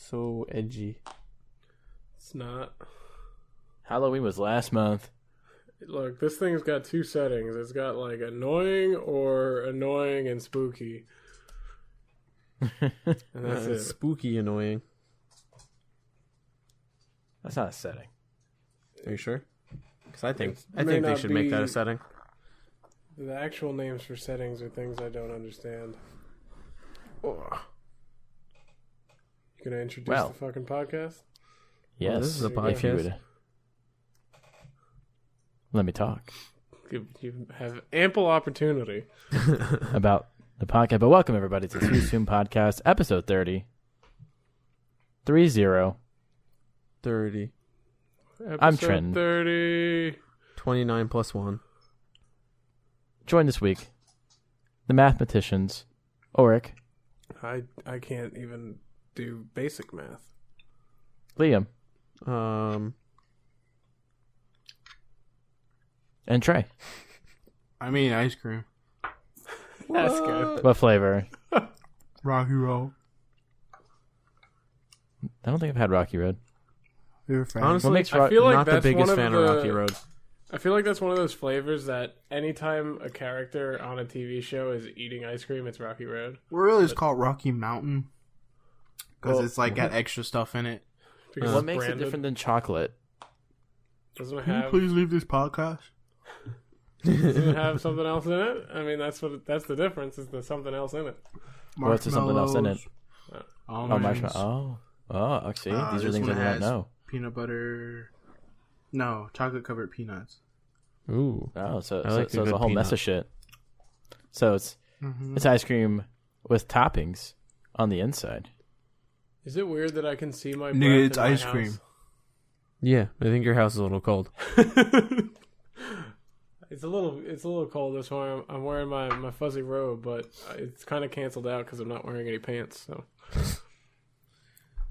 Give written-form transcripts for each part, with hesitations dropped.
So edgy. It's not. Halloween was last month. Look, this thing's got two settings. It's got like annoying or annoying and spooky. And that's it. Spooky annoying. That's not a setting. Are you sure? Because I think It may they not should make that be- a setting. The actual names for settings are things I don't understand. You gonna introduce the fucking podcast? Yes. this is a If you podcast. would. Let me talk You have ample opportunity. about the podcast. But welcome, everybody, to Too Soon Podcast, episode 30. 30. 30. I'm Episode Trenton. 30. 29 plus 1. Join this week, the mathematicians, Auric, I can't even do basic math. Liam, and Trey. I mean ice cream. That's good. What flavor? Rocky Roll. I don't think I've had Rocky Road. You're a fan. Honestly, What makes I feel like not the that's biggest one of fan the, of Rocky Road. I feel like that's one of those flavors that anytime a character on a TV show is eating ice cream, it's Rocky Road. We're really just called Rocky Mountain. Because Well, it's like got extra stuff in it. Because What it's makes it branded. different than chocolate? Doesn't it Can you have please leave this podcast? doesn't it have something else in it? I mean, that's the difference. Is there's something else in it? What's the something else in it? Oh, Almonds, marshmallow. Oh, see, these are this things I one do not has know. Peanut butter. No, chocolate covered peanuts. Ooh. Oh, so I like it's a a good whole mess peanut. of shit. So it's ice cream with toppings on the inside. Is it weird that I can see my breath Nigga, it's in my ice house? cream. Yeah, I think your house is a little cold. It's a little cold. That's why I'm wearing my fuzzy robe, but it's kind of canceled out because I'm not wearing any pants. So,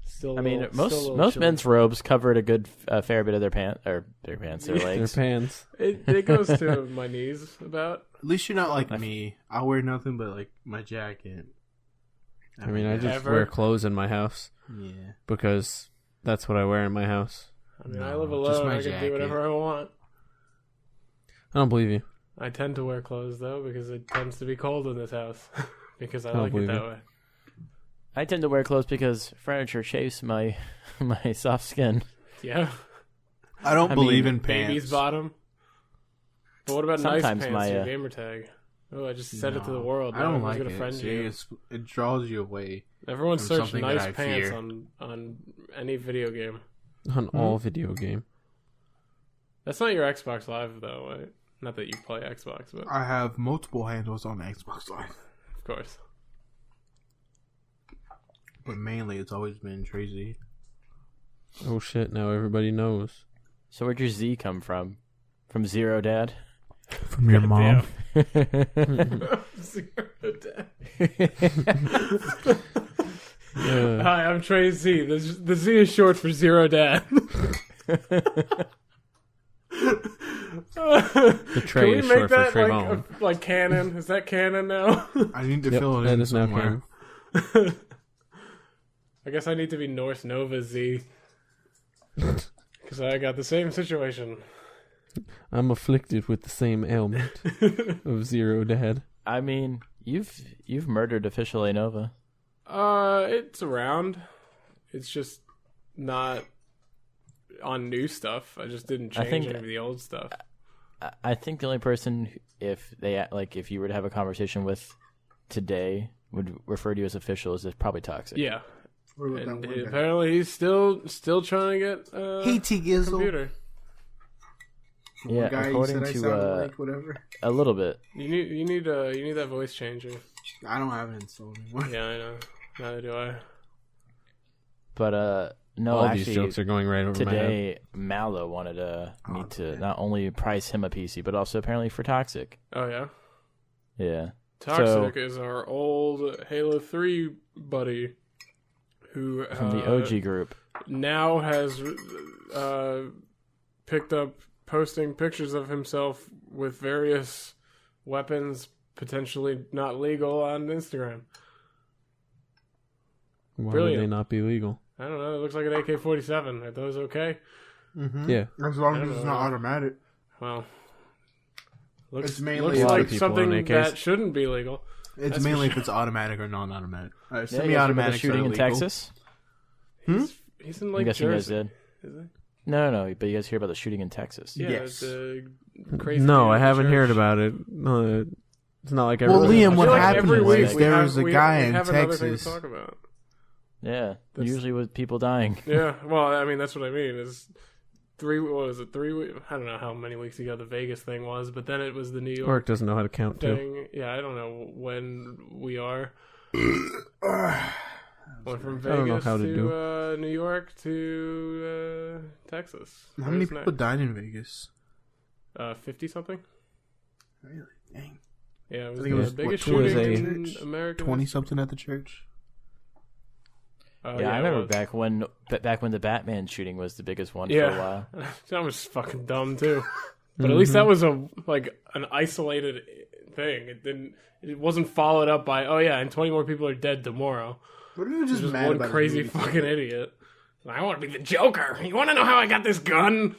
still. I mean, still a little most chilly. men's robes covered a good fair bit of their pants, their legs. Their pants. It goes to my knees about. At least you're not like me. I wear nothing but like my jacket. I mean, I just Ever? wear clothes in my house Yeah. because that's what I wear in my house. I mean, I No, live just alone. my I can do jacket. whatever I want. I don't believe you. I tend to wear clothes though because it tends to be cold in this house because I don't like it believe that you. way. I tend to wear clothes because furniture chafes my soft skin. Yeah, I don't I believe mean, in pants. baby's bottom. But what about nice Sometimes pants? my, Your gamer tag. Oh, I just said it to the No, world. I don't Everyone's like gonna it. friend See, you. it draws you away. Everyone from search something that nice I pants fear. on any video game. On all video game. That's not your Xbox Live though, right? Not that you play Xbox, but I have multiple handles on Xbox Live. of course. But mainly it's always been Tracy. Oh shit, now everybody knows. So where'd your Z come from? From Zero Dad? From your mom. Zero Dad. Yeah. Hi, I'm Trey Z. The Z is short for Zero Dad. The Trey Can we is make short for that Trayvon. like canon? Is that canon now? I need to Yep, fill it that in is now somewhere. canon. I guess I need to be North Nova Z. Because I got the same situation. I'm afflicted with the same ailment of Zero Dad. I mean, you've murdered official Nova. It's around. It's just not on new stuff. I just didn't I change think- any of the old stuff. I think the only person, if you were to have a conversation with today, would refer to you as official is probably Toxic. Yeah. We're with And that one guy. apparently he's still trying to get Hey, T Gizzle. computer. The Yeah, one guy you according said I to, sounded like whatever. A little bit. You need that voice changer. I don't have it installed anymore. Yeah, I know. Neither do I. But no, all actually, these jokes are going right over my head. today Mallow wanted me to not only price him a PC, but also apparently for Toxic. Oh yeah. Yeah. Toxic is our old Halo 3 buddy who From the OG group. now has picked up posting pictures of himself with various weapons potentially not legal on Instagram. Why Brilliant. would they not be legal? I don't know. It looks like an AK-47. Are those okay? Mm-hmm. Yeah. As long as it's not automatic. Well, It's looks mainly like people something own AKs. that shouldn't be legal. It's That's mainly for if it's automatic or non-automatic. Yeah, you guys heard about Semi-automatic the shooting in Texas. He's in I'm Lake guessing you guys Jersey. did. Is it? No, but you guys hear about the shooting in Texas. Yeah, Yes. the crazy. No, dude I in the haven't church. heard about it. No, it's not like I Well, really Liam, I what feel like happened every was week we there have- was a we guy have in another thing to Texas. talk about. Yeah, That's- usually with people dying. Yeah, well, I mean, that's what I mean. Is 3 weeks? I don't know how many weeks ago the Vegas thing was, but then it was the New York Auric doesn't know how to count too. thing. Yeah, I don't know when we are. Went from I don't know Vegas how to to New York to Texas. How many Where's people next? died in Vegas? 50 something. Really? Dang. Yeah, it was I think it the was, biggest what, shooting 20 in church? America. 20-something at the church? Yeah, I remember it was. back when the Batman shooting was the biggest one Yeah. for a while. That was fucking dumb too. But at least that was an isolated thing. It wasn't followed up by, oh yeah, and 20 more people are dead tomorrow. What are you just Just mad one about crazy the movie fucking theater? idiot. I want to be the Joker. You want to know how I got this gun?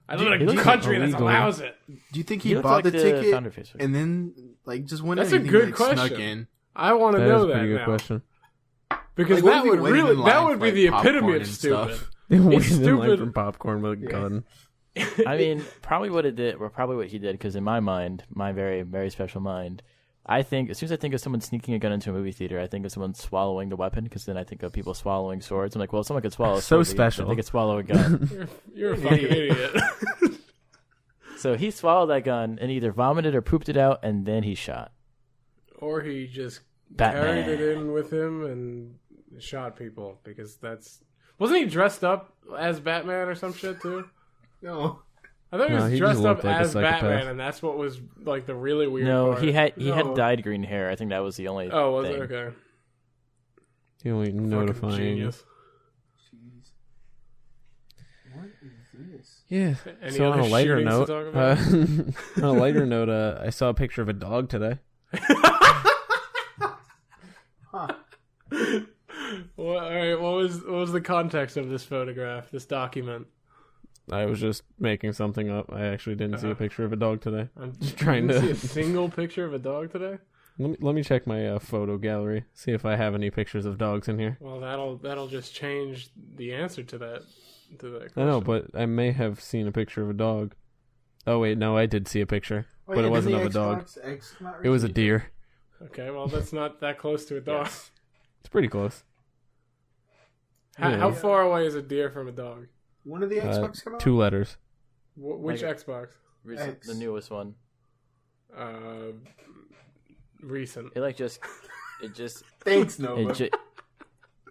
I live He in a looks country that illegal. allows it. Do you think He he looked bought like the the ticket founder face. and then just went? That's a anything, good like, question. Snuck in? I want to That is know a that pretty good now. question. Because Like, what that if he would waited in really, line that for, would be like, the popcorn epitome of and stupid. stuff? Waiting in line stupid. for popcorn with a gun. I mean, probably what it did, or probably what he did, because in my mind, my very, very special mind, I think as soon as I think of someone sneaking a gun into a movie theater, I think of someone swallowing the weapon, because then I think of people swallowing swords. I'm like, well, if someone could swallow a So sword, special. they could swallow a gun. You're a fucking idiot. So he swallowed that gun and either vomited or pooped it out, and then he shot. Or he just Batman. carried it in with him and shot people because that's... Wasn't he dressed up as Batman or some shit too? No. I thought he No, was he dressed just up looked like a as Batman, psychopath. and that's what was like the really weird No, part. he had No. dyed green hair. I think that was the only. Oh, was thing. it? Okay. The only Fucking notifying. genius. What is this? Yeah. Any So on other a lighter shootings to note, talk about? on a lighter note, I saw a picture of a dog today. All right, what was the context of this photograph, this document? I was just making something up. I actually didn't see a picture of a dog today. I'm Just trying didn't to- see a single picture of a dog today. Let me check my photo gallery. See if I have any pictures of dogs in here. Well, that'll just change the answer to that question. I know, but I may have seen a picture of a dog. Oh wait, no, I did see a picture, but it wasn't of a dog. It was a deer. Okay, well that's not that close to a dog. It's pretty close. How far away is a deer from a dog? When did the Xbox come out? 2 letters. Which Like Xbox? X. The newest one. Recent. It just. Thanks, Nova. I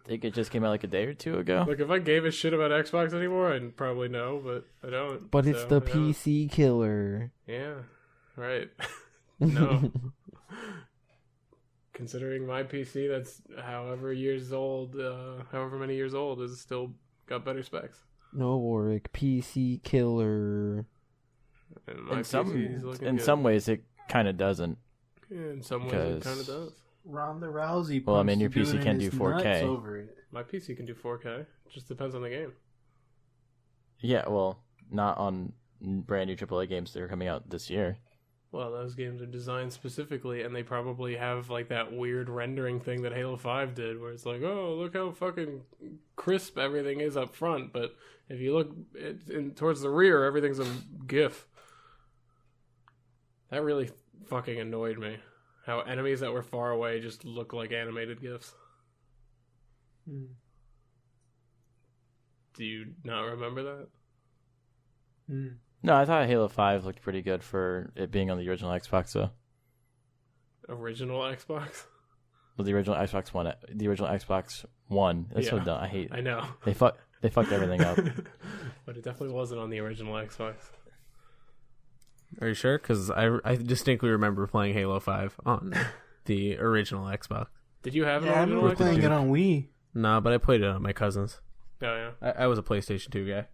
think it just came out like a day or two ago. Look, if I gave a shit about Xbox anymore, I'd probably know, but I don't. But it's so the I don't. PC killer. Yeah, right. No. Considering my PC, that's however many years old, is still got better specs. No, Auric, PC killer. And my In PC is looking in good. some ways, it kind of doesn't. Yeah, in some ways, it kind of does. Ronda Rousey. Well, I mean, your pumps PC the can't dude do in his 4K. nuts over it. My PC can do 4K. It just depends on the game. Yeah, well, not on brand new AAA games that are coming out this year. Well, those games are designed specifically, and they probably have like that weird rendering thing that Halo 5 did, where it's like, oh, look how fucking crisp everything is up front, but if you look towards the rear, everything's a GIF. That really fucking annoyed me. How enemies that were far away just look like animated GIFs. Do you not remember that? No, I thought Halo 5 looked pretty good for it being on the original Xbox, though. Original Xbox? Well, the original Xbox One. The original Xbox One. That's so Yeah. dumb. I hate. I know. They fucked everything up. But it definitely wasn't on the original Xbox. Are you sure? Because I distinctly remember playing Halo 5 on the original Xbox. Did you have an Yeah, I original remember Xbox? playing it on Wii. Nah, but I played it on my cousin's. Oh, yeah. I was a PlayStation 2 guy.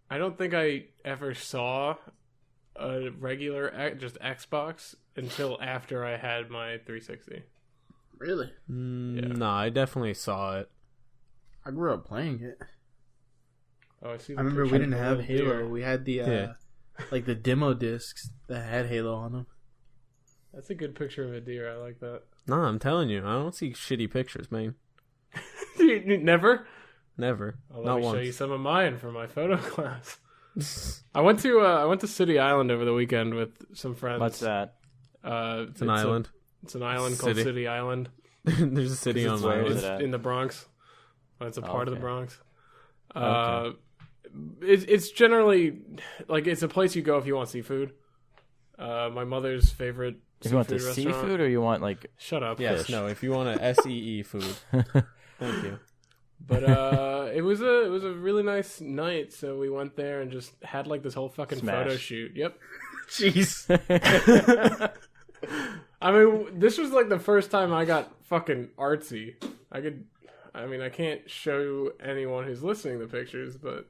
I don't think I ever saw a regular just Xbox until after I had my 360. Really? Yeah. No, I definitely saw it. I grew up playing it. Oh, I see. I remember we didn't have Halo. We had the like the demo discs that had Halo on them. That's a good picture of a deer. I like that. No, I'm telling you, I don't see shitty pictures, man. Never? Never. Well, Not let me once. show you some of mine for my photo class. I went to City Island over the weekend with some friends. What's that? It's an island. It's an island called City Island. There's a city on where island. is it at? In the Bronx. Well, it's a part of the Bronx. Okay. It's generally like it's a place you go if you want seafood. My mother's favorite If you want the seafood restaurant. seafood or you want like Shut up. Yes, Fish. no, if you want a SEE food. Thank you. But it was a really nice night, so we went there and just had like this whole fucking Smash. photo shoot. Yep. Jeez. I mean, this was like the first time I got fucking artsy. I can't show anyone who's listening the pictures, but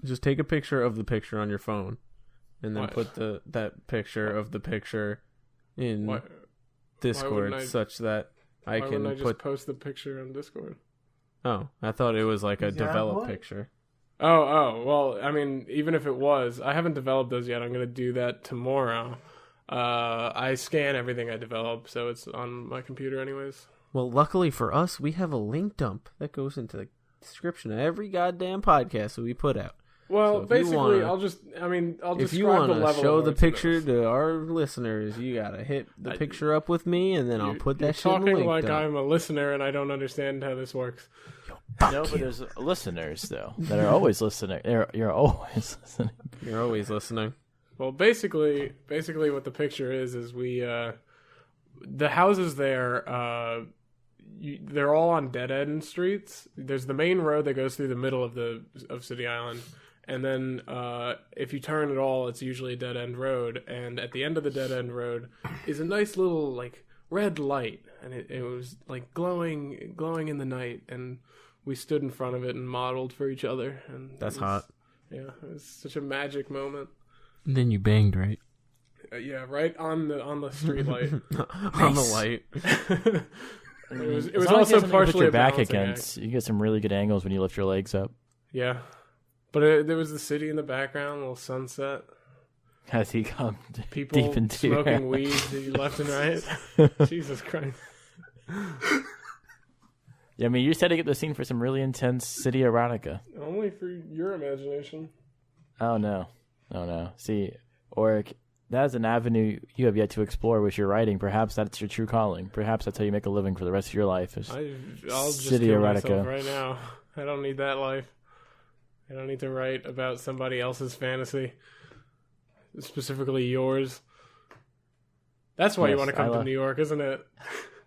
Just take a picture of the picture on your phone, and then What? put that picture of the picture in why Discord, wouldn't I- such that I why can wouldn't I just put. post the picture on Discord? Oh, I thought it was like a Yeah, developed what? picture. Oh, well, I mean, even if it was, I haven't developed those yet. I'm going to do that tomorrow. I scan everything I develop, so it's on my computer anyways. Well, luckily for us, we have a link dump that goes into the description of every goddamn podcast that we put out. Well, So if you basically, wanna- I'll If you describe want the to level show of the artsiness. picture to our listeners, you gotta hit the picture up with me, and then I'll put that shit in the talking link like dump. I'm a listener and I don't understand how this works. no, but there's listeners though that are always listening. You're always listening. You're always listening. Well, basically, what the picture is we the houses there. They're all on dead end streets. There's the main road that goes through the middle of City Island, and then if you turn at all, it's usually a dead end road. And at the end of the dead end road is a nice little like red light, and it was like glowing in the night. And we stood in front of it and modeled for each other. And That's it was, hot. Yeah, it was such a magic moment. And then you banged, right? Yeah, right on the street light. On the light. It was As long as you also have something to partially put your a back balancing against. act. You get some really good angles when you lift your legs up. Yeah, but there was the city in the background, a little sunset, As he comes people deep into your- smoking weed left and right. Jesus Christ! Yeah, I mean, you're setting up the scene for some really intense city erotica. Only for your imagination. Oh no. See, Auric, that is an avenue you have yet to explore with your writing. Perhaps that's your true calling. Perhaps that's how you make a living for the rest of your life. Is I'll just city kill erotica myself right now. I don't need that life. I don't need to write about somebody else's fantasy, specifically yours. That's why you Yes, want to come I to New York, isn't it?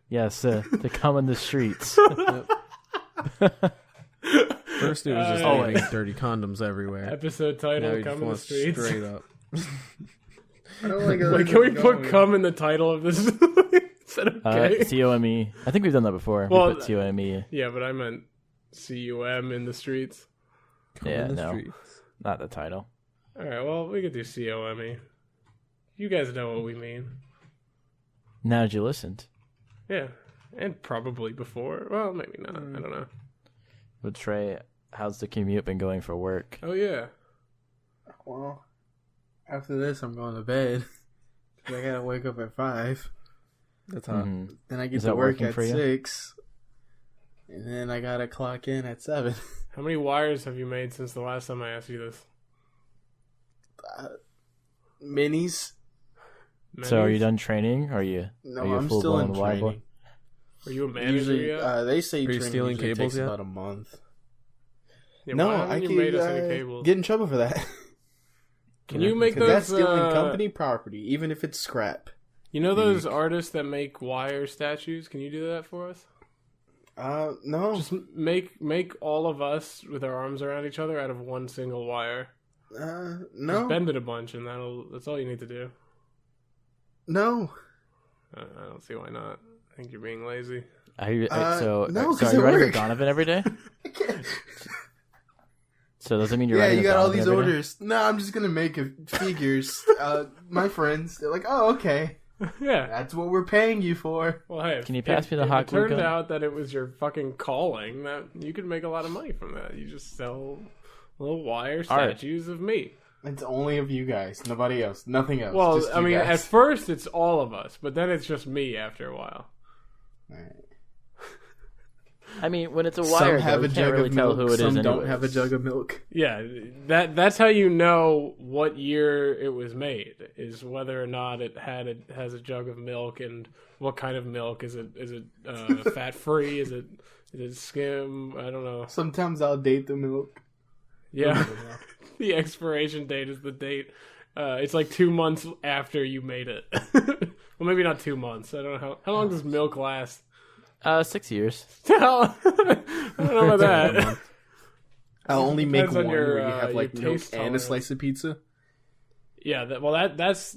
Yes, to come in the streets. First, it was just Always. leaving dirty condoms everywhere. Episode Now title: you just Come in the want streets. straight up. I don't like Like, can we put "cum" in the title of this? Is that okay? COME. I think we've done that before. Well, we put COME. Yeah, but I meant CUM in the streets. Yeah, In the no, streets. not the title. All right, well, we could do COME. You guys know what we mean. Now that you listened. Yeah, and probably before. Well, maybe not. I don't know. But Trey, how's the commute been going for work? Oh yeah. Well, after this, I'm going to bed. 'Cause I gotta wake up at 5. That's hot. Mhm. Then I get Is to that work working at for you? 6. And then I gotta clock in at 7. How many wires have you made since the last time I asked you this? Minis? So are you Many? done training? Or are you? No, are you a I'm still full-blown in wide boy? training. Are you a manager Usually, yet? they say Are you training stealing usually cables takes yet? about a month. Yeah, No, why I haven't you could made us any cables? get in trouble for that. Can you make Because those? that's stealing company property, even if it's scrap. You know those artists that make wire statues? Can you do that for us? No. Just make all of us with our arms around each other out of one single wire. no. Just bend it a bunch, and that's all you need to do. No. I don't see why not. I think you're being lazy. Are you, no, so 'cause are you it writing for work. Donovan every day? I can't. So does that mean you're Yeah, writing you with got all Donovan these every day? orders. No, I'm just gonna make figures. My friends, they're like, "Oh, okay." Yeah. That's what we're paying you for. Well, hey, Can you pass me the hot glue It turned gun? out that it was your fucking calling. That you could make a lot of money from that. You just sell little wire statues of me. It's only of you guys. Nobody else. Nothing else. Well, just I you mean, guys. at first it's all of us, but then it's just me after a while. All right. I mean, when it's a wire, Some have though, a you jug can't really of tell milk. who it is. Some don't anyways. have a jug of milk. Yeah, that's how you know what year it was made, is whether or not it has a jug of milk, and what kind of milk. Is it fat free? Is it skim? I don't know. Sometimes I'll date the milk. Yeah. The expiration date is the date. It's like 2 months after you made it. Well, maybe not 2 months. I don't know how long does milk last. 6 years. I don't know about that. I'll only make Depends one on your, where you have like your milk taste and a tolerance. slice of pizza. Yeah, that's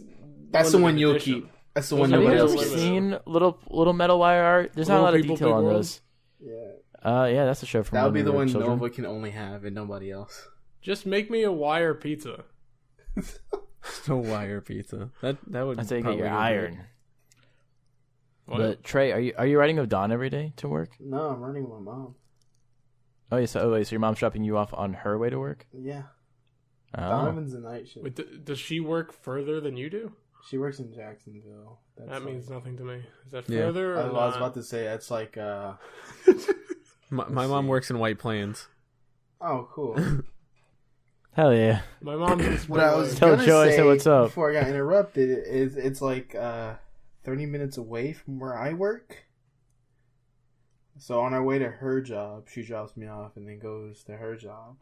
That's the one limited you'll edition. keep. That's the one Those Have are you nobody ever else limited. gets. seen little metal wire art? There's not a Little lot of People, detail Big on World? those. Yeah. Yeah, that's a show from That'll be when the we were one children. Nova can only have and nobody else. Just make me a wire pizza. No wire pizza. That would. That's how you get probably your go iron. What? But Trey, are you riding with Dawn every day to work? No, I'm running with my mom. Oh, yeah. So your mom's dropping you off on her way to work? Yeah. Oh. Donovan's a night shift. Wait, does she work further than you do? She works in Jacksonville. That's That like- means nothing to me. Is that Yeah. further? Or I was not? about to say that's like. My mom works in White Plains. Oh, cool. Hell yeah. My mom's in What I was Tell gonna Joe I say said what's up. before I got interrupted is it's like 30 minutes away from where I work. So on our way to her job, she drops me off and then goes to her job.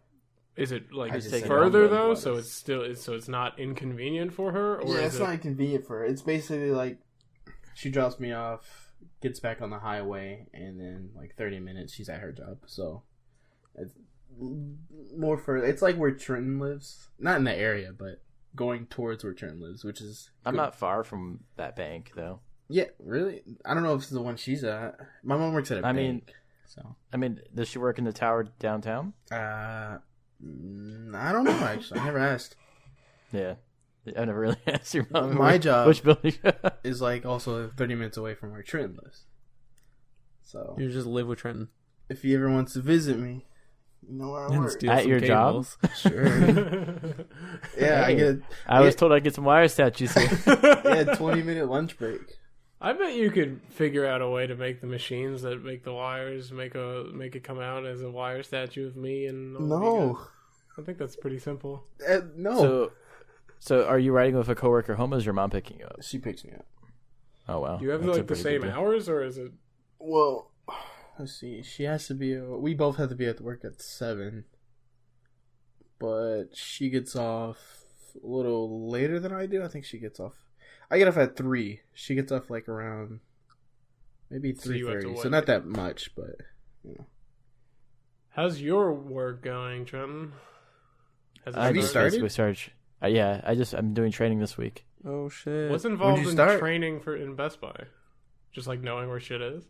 Is it like I just said further no, though? but So it's not inconvenient for her, or Yeah, is it's it? not convenient for her. It's basically like she drops me off, gets back on the highway, and then like 30 minutes she's at her job. So it's more further. It's like where Trenton lives, not in the area, but going towards where Trenton lives, which is. I'm good. not far from that bank, though. Yeah, really. I don't know if it's the one she's at. My mom works at a I bank. mean- So. I mean, does she work in the tower downtown? I don't know actually. I never asked. Yeah. I never really asked your mom. My job Which building? is like also 30 minutes away from where Trenton lives. So You just live with Trenton. if he ever wants to visit me, you know where I And work. steal At some your job? cables. Sure. Yeah, I get I was told I'd get some wire statues here. 20-minute lunch break. I bet you could figure out a way to make the machines that make the wires make it come out as a wire statue of me and all of you No, guys. I think that's pretty simple. no. So are you riding with a coworker home, or is your mom picking you up? She picks me up. Oh, wow. Do you have That's a like the pretty same big deal. hours, or is it? Well, let's see. She has to be. We both have to be at work at 7, but she gets off a little later than I do. I think she gets off. I get off at 3. She gets off like around maybe So you have to 3:30. So wait. not that much, but you know. How's your work going, Trenton? Has it Have you just started? basically started. Yeah, I'm doing training this week. Oh shit! What's involved you in start? training in Best Buy? Just like knowing where shit is.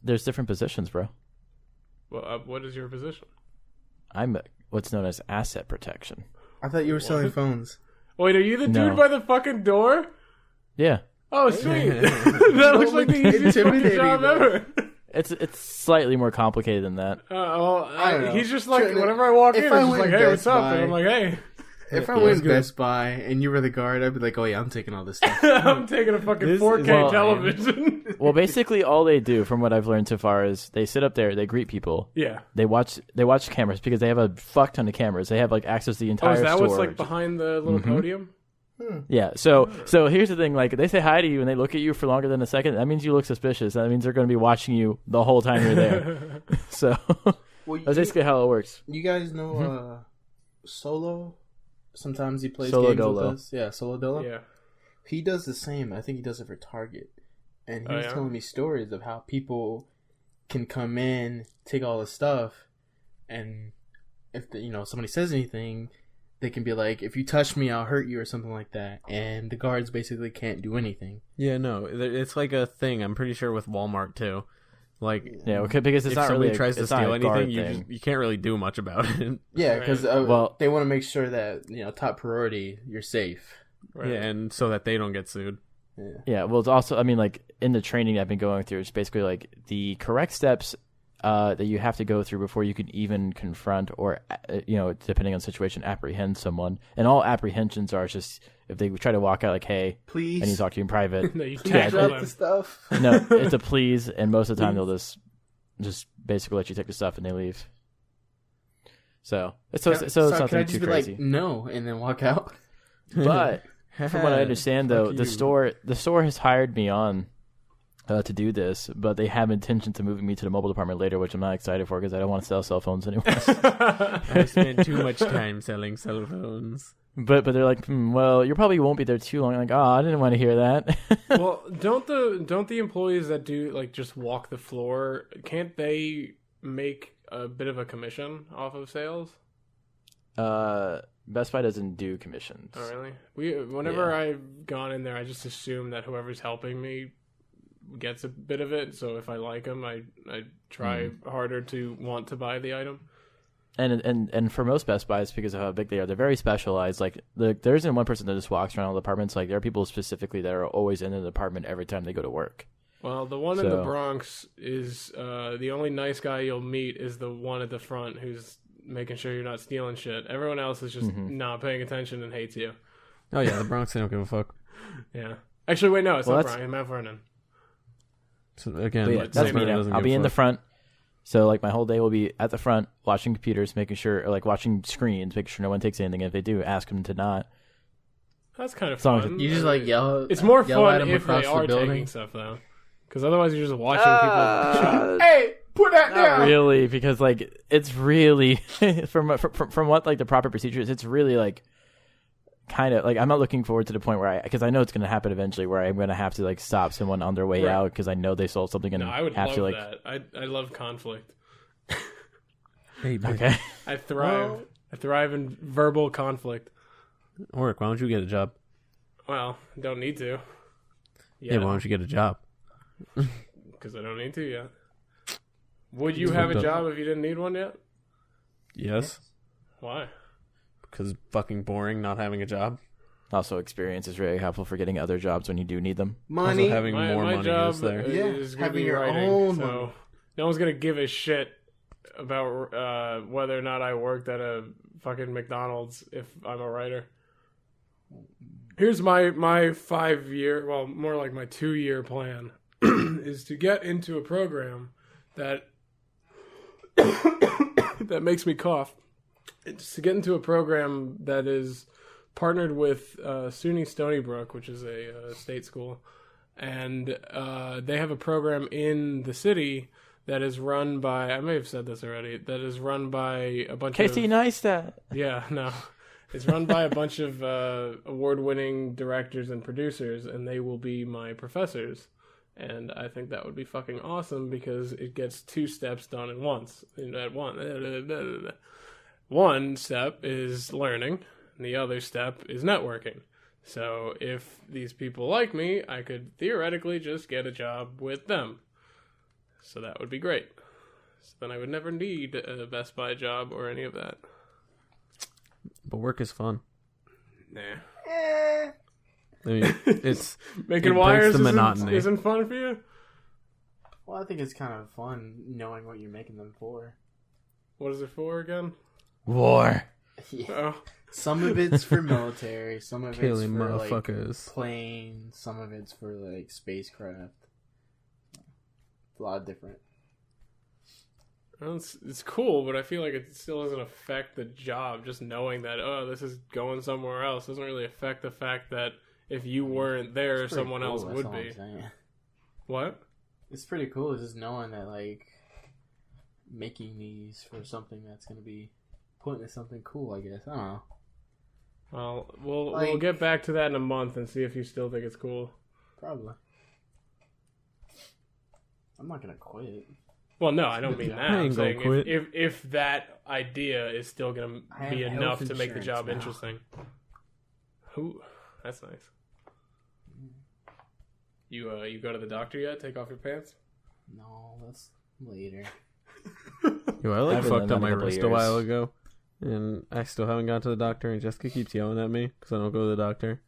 There's different positions, bro. Well, what is your position? I'm what's known as asset protection. I thought you were selling What? phones. Wait, are you the No. dude by the fucking door? Yeah, Oh, sweet. That looks like the easiest fucking Intimidating, job though. ever. it's slightly more complicated than that. I don't know. He's just like, Trenton, whenever I walk if in, I it's just went like, to hey, what's Best up? Buy- And I'm like, hey, If I Yeah, went it's to good. Best Buy and you were the guard, I'd be like, oh yeah, I'm taking all this stuff. I'm taking a fucking This is 4K well, television. Well, basically, all they do, from what I've learned so far, is they sit up there, they greet people, Yeah. they watch cameras because they have a fuck ton of cameras. They have like access to the Oh, entire is that store. what's like behind the little podium? Yeah. So here's the thing: like they say hi to you and they look at you for longer than a second. That means you look suspicious. That means they're going to be watching you the whole time you're there. So Well, that's basically how it works. you guys know Solo? Sometimes he plays Solo games Dolo. with us. Yeah, Solo Dolo. Yeah. He does the same. I think he does it for Target. And he Oh, was yeah? telling me stories of how people can come in, take all the stuff, and if somebody says anything, they can be like, if you touch me, I'll hurt you or something like that. And the guards basically can't do anything. Yeah, no, it's like a thing. I'm pretty sure with Walmart too. Like, Yeah, okay, because it's if not somebody really tries to it's not steal a guard anything, thing. you can't really do much about it. Yeah, because Well- they want to make sure that, top priority, you're safe. Right. Yeah, and so that they don't get sued. Yeah, well, it's also, I mean, like, in the training I've been going through, it's basically, like, the correct steps that you have to go through before you can even confront or, depending on the situation, apprehend someone. And all apprehensions are just, if they try to walk out like, hey, please, I need to talk to you in private. No, you can't drop the stuff. No, it's a please, and most of the time they'll just basically let you take the stuff and they leave. So it's nothing too crazy. Like, no, and then walk out. But from what I understand, though, the store has hired me on to do this, but they have intentions of moving me to the mobile department later, which I'm not excited for because I don't want to sell cell phones anymore. I spent too much time selling cell phones. But they're like, well, you probably won't be there too long. I'm like, I didn't want to hear that. Well, don't the employees that do like just walk the floor, can't they make a bit of a commission off of sales? Best Buy doesn't do commissions. Oh, really? Whenever I've gone in there, I just assume that whoever's helping me gets a bit of it. So if I like them, I try harder to want to buy the item. And for most Best Buys, because of how big they are, they're very specialized. Like there isn't one person that just walks around all the departments. Like there are people specifically that are always in the department every time they go to work. Well, the one in the Bronx is the only nice guy you'll meet is the one at the front who's making sure you're not stealing shit. Everyone else is just not paying attention and hates you. Oh yeah, the Bronx, they don't give a fuck. Yeah. Actually, wait, no, it's not Bronx. Mount Vernon. So again, that's me now. I'll be in the front. So like my whole day will be at the front watching computers, making sure, or like watching screens, making sure no one takes anything. If they do, ask them to not. That's kind of fun. You just like yell. It's more yell fun if they are taking stuff though, because otherwise you're just watching people. Hey, put that down. Not really, because like it's really from what like the proper procedure is. It's really like kind of like I'm not looking forward to the point where because I know it's going to happen eventually where I'm going to have to like stop someone on their way out because I know they sold something and I would have love to like that. I love conflict. Hey, okay. I thrive in verbal conflict. Auric, why don't you get a job? Well, don't need to. Yeah, why don't you get a job? Because I don't need to yet. Would you have a job if you didn't need one yet? Yes. Why? Because it's fucking boring not having a job. Also, experience is very helpful for getting other jobs when you do need them. Money. Also, having more money job is there. Is having your writing, own so money. No one's gonna give a shit about whether or not I worked at a fucking McDonald's if I'm a writer. Here's my 5-year, well, more like my 2-year plan, is to get into a program that that makes me cough. It's to get into a program that is partnered with SUNY Stony Brook, which is a state school, and they have a program in the city that is run by, I may have said this already, that is run by a bunch Casey of... Neistat. Yeah, no. It's run by a bunch of award-winning directors and producers, and they will be my professors. And I think that would be fucking awesome because it gets 2 steps done at once. One step is learning, and the other step is networking. So if these people like me, I could theoretically just get a job with them. So that would be great. So then I would never need a Best Buy job or any of that. But work is fun. Nah. I mean, it's making it wires breaks the monotony. Isn't fun for you? Well, I think it's kind of fun knowing what you're making them for. What is it for again? War. Yeah. Oh. Some of it's for military. Some of Killing it's for motherfuckers. like planes. Some of it's for like spacecraft. A lot of different. Well, it's cool, but I feel like it still doesn't affect the job. Just knowing that, this is going somewhere else doesn't really affect the fact that if you weren't there, someone cool, else that's would all be. I'm saying. What? It's pretty cool just knowing that, like, making these for something that's going to be put into something cool, I guess. I don't know. Well, we'll get back to that in a month and see if you still think it's cool. Probably. I'm not going to quit. Well, no, I don't mean that. I I'm ain't gonna saying quit. if that idea is still going to be enough to make the job interesting. Ooh, that's nice. You go to the doctor yet? Take off your pants? No, that's later. Yo, I like I've been fucked done up my a couple wrist a years. while ago, and I still haven't gone to the doctor. And Jessica keeps yelling at me because I don't go to the doctor.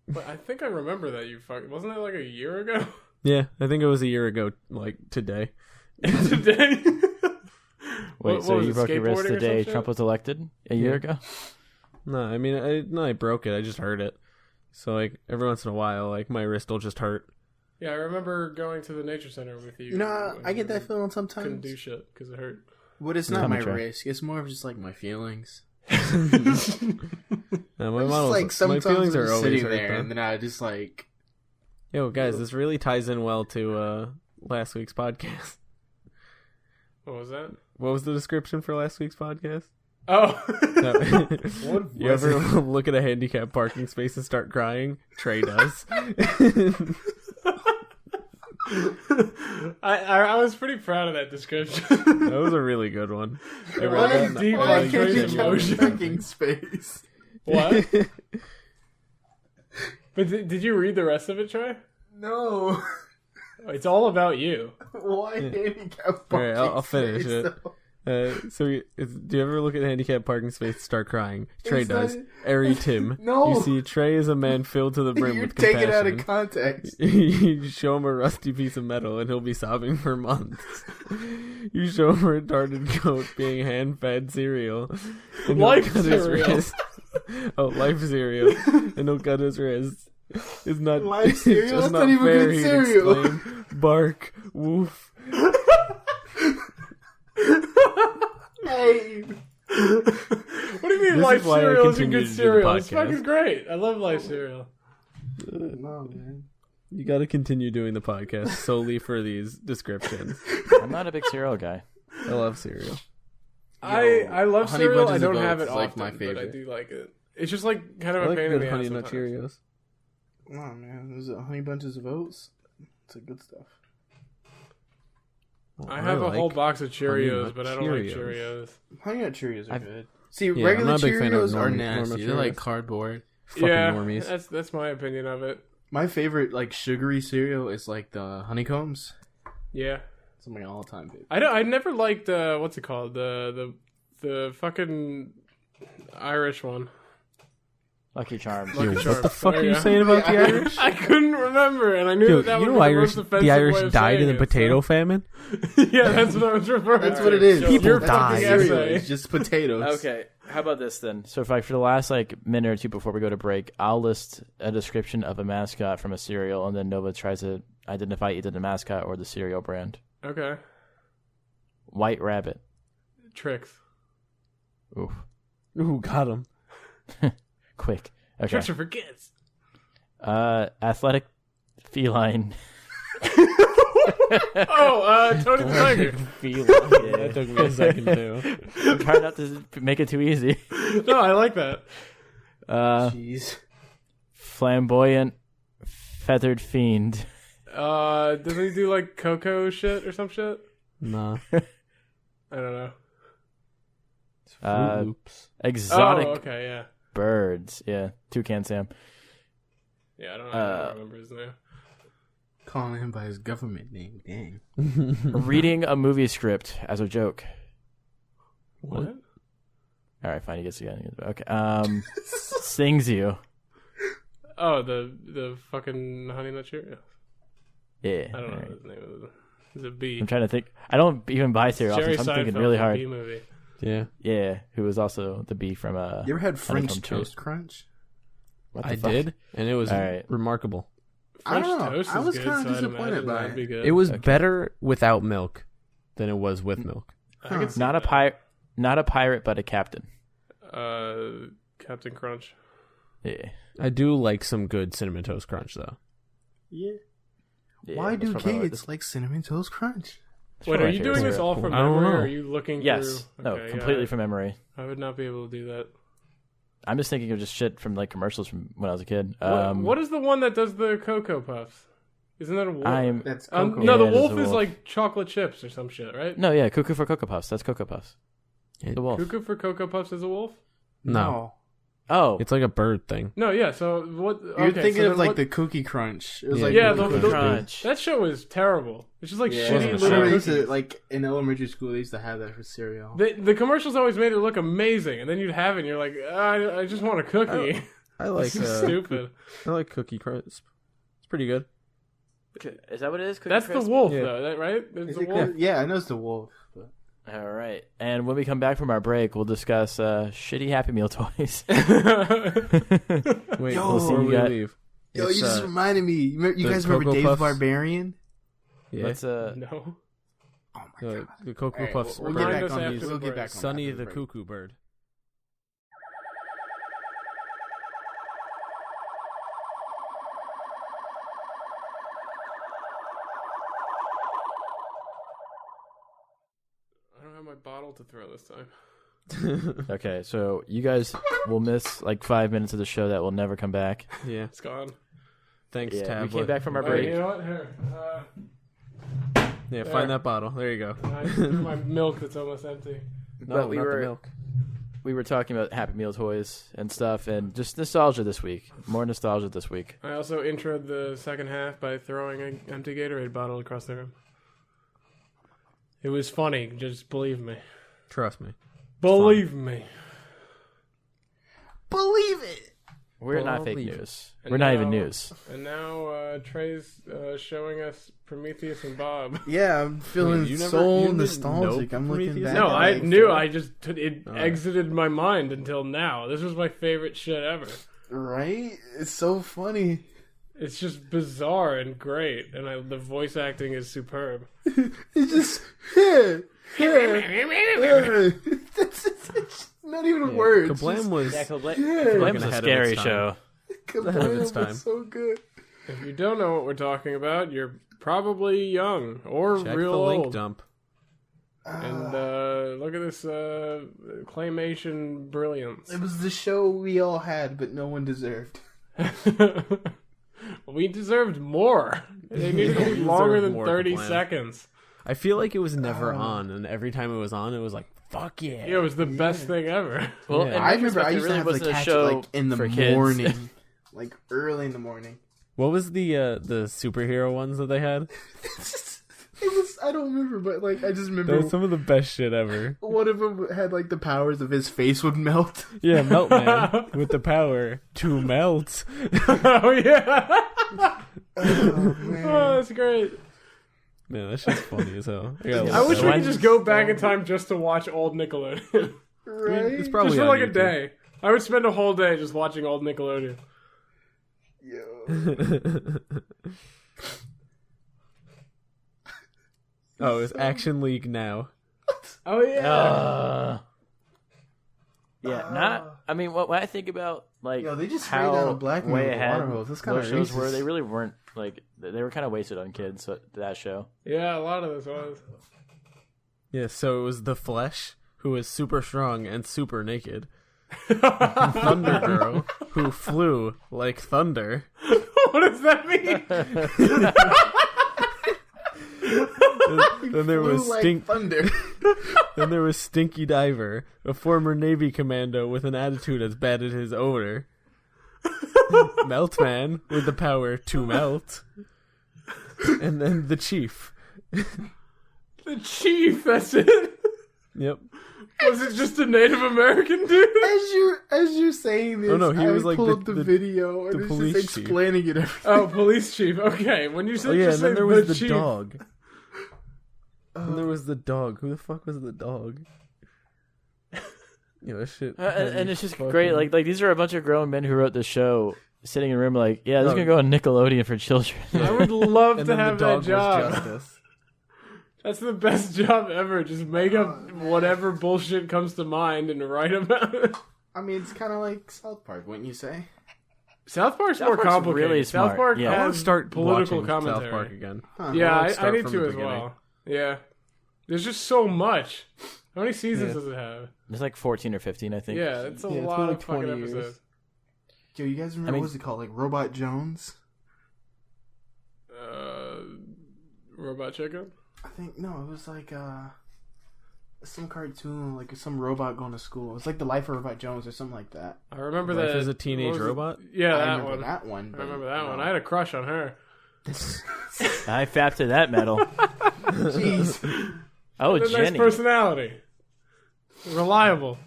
But I think I remember that you fucking... Wasn't that like a year ago? Yeah, I think it was a year ago, like today. Today? Wait, so you broke your wrist the day Trump was elected a year ago? No, I mean, I broke it. I just hurt it. So, like, every once in a while, like, my wrist will just hurt. Yeah, I remember going to the nature center with you. I get that feeling sometimes. Couldn't do shit because it hurt. But it's not my risk. It's more of just, like, my feelings. No, my feelings are always sitting there, and then I just, like... Yo, guys, this really ties in well to last week's podcast. What was that? What was the description for last week's podcast? Oh. You ever look at a handicapped parking space and start crying? Trey does. I was pretty proud of that description. That was a really good one. What a deep parking space. What? But did you read the rest of it, Trey? No. It's all about you. Why handicapped parking space? I'll finish it. Do you ever look at a handicapped parking space and start crying? Trey does. Ari Tim. No. You see, Trey is a man filled to the brim with compassion. You take it out of context. You show him a rusty piece of metal and he'll be sobbing for months. You show him a retarded goat being hand-fed cereal. Life cereal. Life cereal. And he'll cut his wrist. It's not life cereal. That's not even fair, good cereal. Exclaim, bark, woof. Hey. What do you mean life cereal isn't good cereal? It's fucking great. I love life cereal. No, man. You got to continue doing the podcast solely for these descriptions. I'm not a big cereal guy. I love cereal. I love Honey cereal. Bunches I don't of have Oats it is, like, often, my but favorite. I do like it. It's just like kind of I a like pain in good the Honey ass Nut sometimes. Cheerios. Oh man, is it Honey Bunches of Oats? It's a good stuff. I have a whole box of Cheerios, but I don't like Cheerios. Honey Nut Cheerios are good. See, I'm regular not a big fan of Cheerios are normal nasty. They're Cheerios. like cardboard. Fucking Yeah, normies. that's my opinion of it. My favorite, like, sugary cereal is like the honeycombs. Yeah, It's my all-time favorite. I never liked what's it called, the fucking Irish one. Lucky Charms. Lucky What Charms. the fuck There are you you go. saying about the Irish? I couldn't remember, and I knew that You was know the Irish, most offensive the way Irish of died in saying the it, potato so. famine? Yeah, that's what I was referring to. That's what it is. People Your die. fucking cereal is just potatoes. Okay, how about this then? So if for the last minute or two before we go to break, I'll list a description of a mascot from a cereal, and then Nova tries to identify either the mascot or the cereal brand. Okay. White Rabbit. Tricks. Oof. Ooh, got him. Quick. Okay. Tricks are for kids. Athletic feline. Tony the Tiger. Feline. That took me a second too. I'm trying not to make it too easy. No, I like that. Jeez. Flamboyant feathered fiend. Doesn't he do like cocoa shit or some shit? Nah. I don't know. Fruit Loops. Exotic okay, yeah. birds. Yeah. Toucan Sam. Yeah, I don't remember his name. Calling him by his government name. Dang. Reading a movie script as a joke. What? All right, fine. He gets again. Okay. Sings you. Oh, the fucking Honey Nut Cheerios. Yeah. I don't know what his name is. It's a bee. I'm trying to think. I don't even buy cereal. Jerry So I'm thinking Seinfeld's really a hard. Bee movie. Yeah. Yeah, who was also the bee from You ever had French Honeycomb Toast Toast. Crunch? What the I fuck? did, and it was All right. remarkable. I don't French know. toast I is was good, kind so of I'd disappointed imagine by that'd be it. good. It was Okay. better without milk than it was with milk. I could see Not a pirate, but a captain. Captain Crunch. Yeah. I do like some good Cinnamon Toast Crunch, though. Yeah. Yeah, Why that's do probably kids like Cinnamon Toast Crunch? that's Wait, probably are my you favorite doing this cereal. all from I don't memory, know. or are you looking Yes. through? No, Okay, completely yeah, from memory. I would not be able to do that. I'm just thinking of just shit from commercials from when I was a kid. What is the one that does the Cocoa Puffs? Isn't that a wolf? That's Cocoa. No, the Yeah, it is wolf a is wolf. like chocolate chips or some shit, right? No, yeah, Cuckoo for Cocoa Puffs. That's Cocoa Puffs. The wolf. Cuckoo for Cocoa Puffs is a wolf? No. Oh, It's like a bird thing. No, yeah, so what... You're okay, thinking so of then like the Cookie Crunch. It was like Yeah, Cookie the Crunch. That show is terrible. It's just like Yeah, shitty wasn't a little show. Remember, they used cookies. to, like in elementary school, they used to have that for cereal. The commercials always made it look amazing, and then you'd have it, and you're like, I just want a cookie. I like stupid. I like Cookie Crisp. It's pretty good. Is that what it is? Cookie That's Crisp? the wolf, Yeah. though. That right? It's the wolf. Yeah, I know it's the wolf. But... All right. And when we come back from our break, we'll discuss shitty Happy Meal toys. Wait, Yo, before we got- leave. Yo, It's, you just reminded me. You guys remember Cocoa Dave Puffs? the Barbarian? Yeah. Let's No. Oh my god. The Cocoa All right, Puffs. we'll Remind get us back on after these. the We'll get break. back on Sonny after the break. Cuckoo Bird. I don't have my bottle to throw this time. Okay, so you guys will miss like 5 minutes of the show that will never come back. Yeah. It's gone. Thanks, Yeah, Tablet. we came back from our Oh, break. you know what? Here. Yeah, There. find that bottle. There you go. My milk that's almost empty. No, But we not the were- milk. We were talking about Happy Meal toys and stuff, and just nostalgia this week. More nostalgia this week. I also introed the second half by throwing an empty Gatorade bottle across the room. It was funny. Just believe me. Trust me. Believe me. Believe it. We're not fake Believe it. news. And We're not even now- news. And now Trey's showing us Prometheus and Bob. Yeah, I'm feeling Wait, you so didn't nostalgic. know I'm looking Prometheus? back. No, at, I like, knew. four- I just it exited my mind until now. This was my favorite shit ever. Right? It's so funny. It's just bizarre and great, and the voice acting is superb. It's just it's not even a word. It's KaBlam just- was KaBlam was a ahead of scary its time. show. ahead of its KaBlam time. was so good. If you don't know what we're talking about, you're probably young or Check real the link old. dump. And look at this claymation brilliance. It was the show we all had, but no one deserved. We deserved more. They needed to be We longer deserved than more, 30 KaBlam. seconds. I feel like it was never on, and every time it was on, it was like, fuck yeah. Yeah, it was the best thing ever. Well, Yeah. in I remember retrospect, I it used really to have to wasn't a catch show it like in the for kids. morning, like early in the morning. What was the superhero ones that they had? It was I don't remember, but like I just That remember was some of the best shit ever. one of them had like the powers of his face would melt. Yeah, Melt Man with the power to melt. Oh, yeah. Oh man! Oh, that's great. Man, that shit's funny as hell. I wish we could just go back in time just to watch old Nickelodeon. Right? It's probably just for on like a YouTube. day. I would spend a whole day just watching old Nickelodeon. Yo. Oh, it's Action League now. Oh, yeah. Not. I mean, what I think about like Yo, they just sprayed how down a black man way with a ahead water hose. That's kinda those shows were. racist. They really weren't like they were kind of wasted on kids. So that show. Yeah, a lot of this was. Yeah, so it was The Flesh, who was super strong and super naked. Thunder Girl, who flew like thunder. What does that mean? Then there was Flew like thunder. Then there was Stinky Diver, a former Navy commando with an attitude as bad as his odor. Melt Man with the power to melt. And then the Chief. The Chief, that's it? Yep. Was it just a Native American dude? As you're saying this, Oh, no, he I was like pull the- up the the- video and the it's police just chief. explaining it. Everything. Oh, police chief. Okay, when you said Oh yeah, just and then say there was the chief. dog. And there was the dog. Who the fuck was the dog? You know, shit. And it's just Fucking- great. Like these are a bunch of grown men who wrote this show, sitting in a room like, yeah, this is No. gonna go on Nickelodeon for children. I would love and to then have the dog that job. was Justice. That's the best job ever. Just make up whatever bullshit comes to mind and write about it. I mean, it's kind of like South Park, wouldn't you say? South Park's South more Park's complicated. really South smart. Park Yeah. I want has to start political watching commentary. South Park again. Huh. Yeah, I wanna I start need from to the as beginning. well. Yeah. There's just so much. How many seasons Yeah. does it have? There's like 14 or 15, I think. Yeah, it's a Yeah, it's lot been of like 20 fucking years. episodes. Yo, you guys remember mean- what was it called? Like Robot Jones? Robot Chicken? I think no, it was like some cartoon, like some robot going to school. It was like The Life of Robot Jones or something like that. I remember Life that. as a Teenage what was it? Robot? Yeah, I that remember one. that one. I but, remember that you one. know. I had a crush on her. I fapped to that metal. Jeez. Oh, What a nice Jenny. personality. Reliable.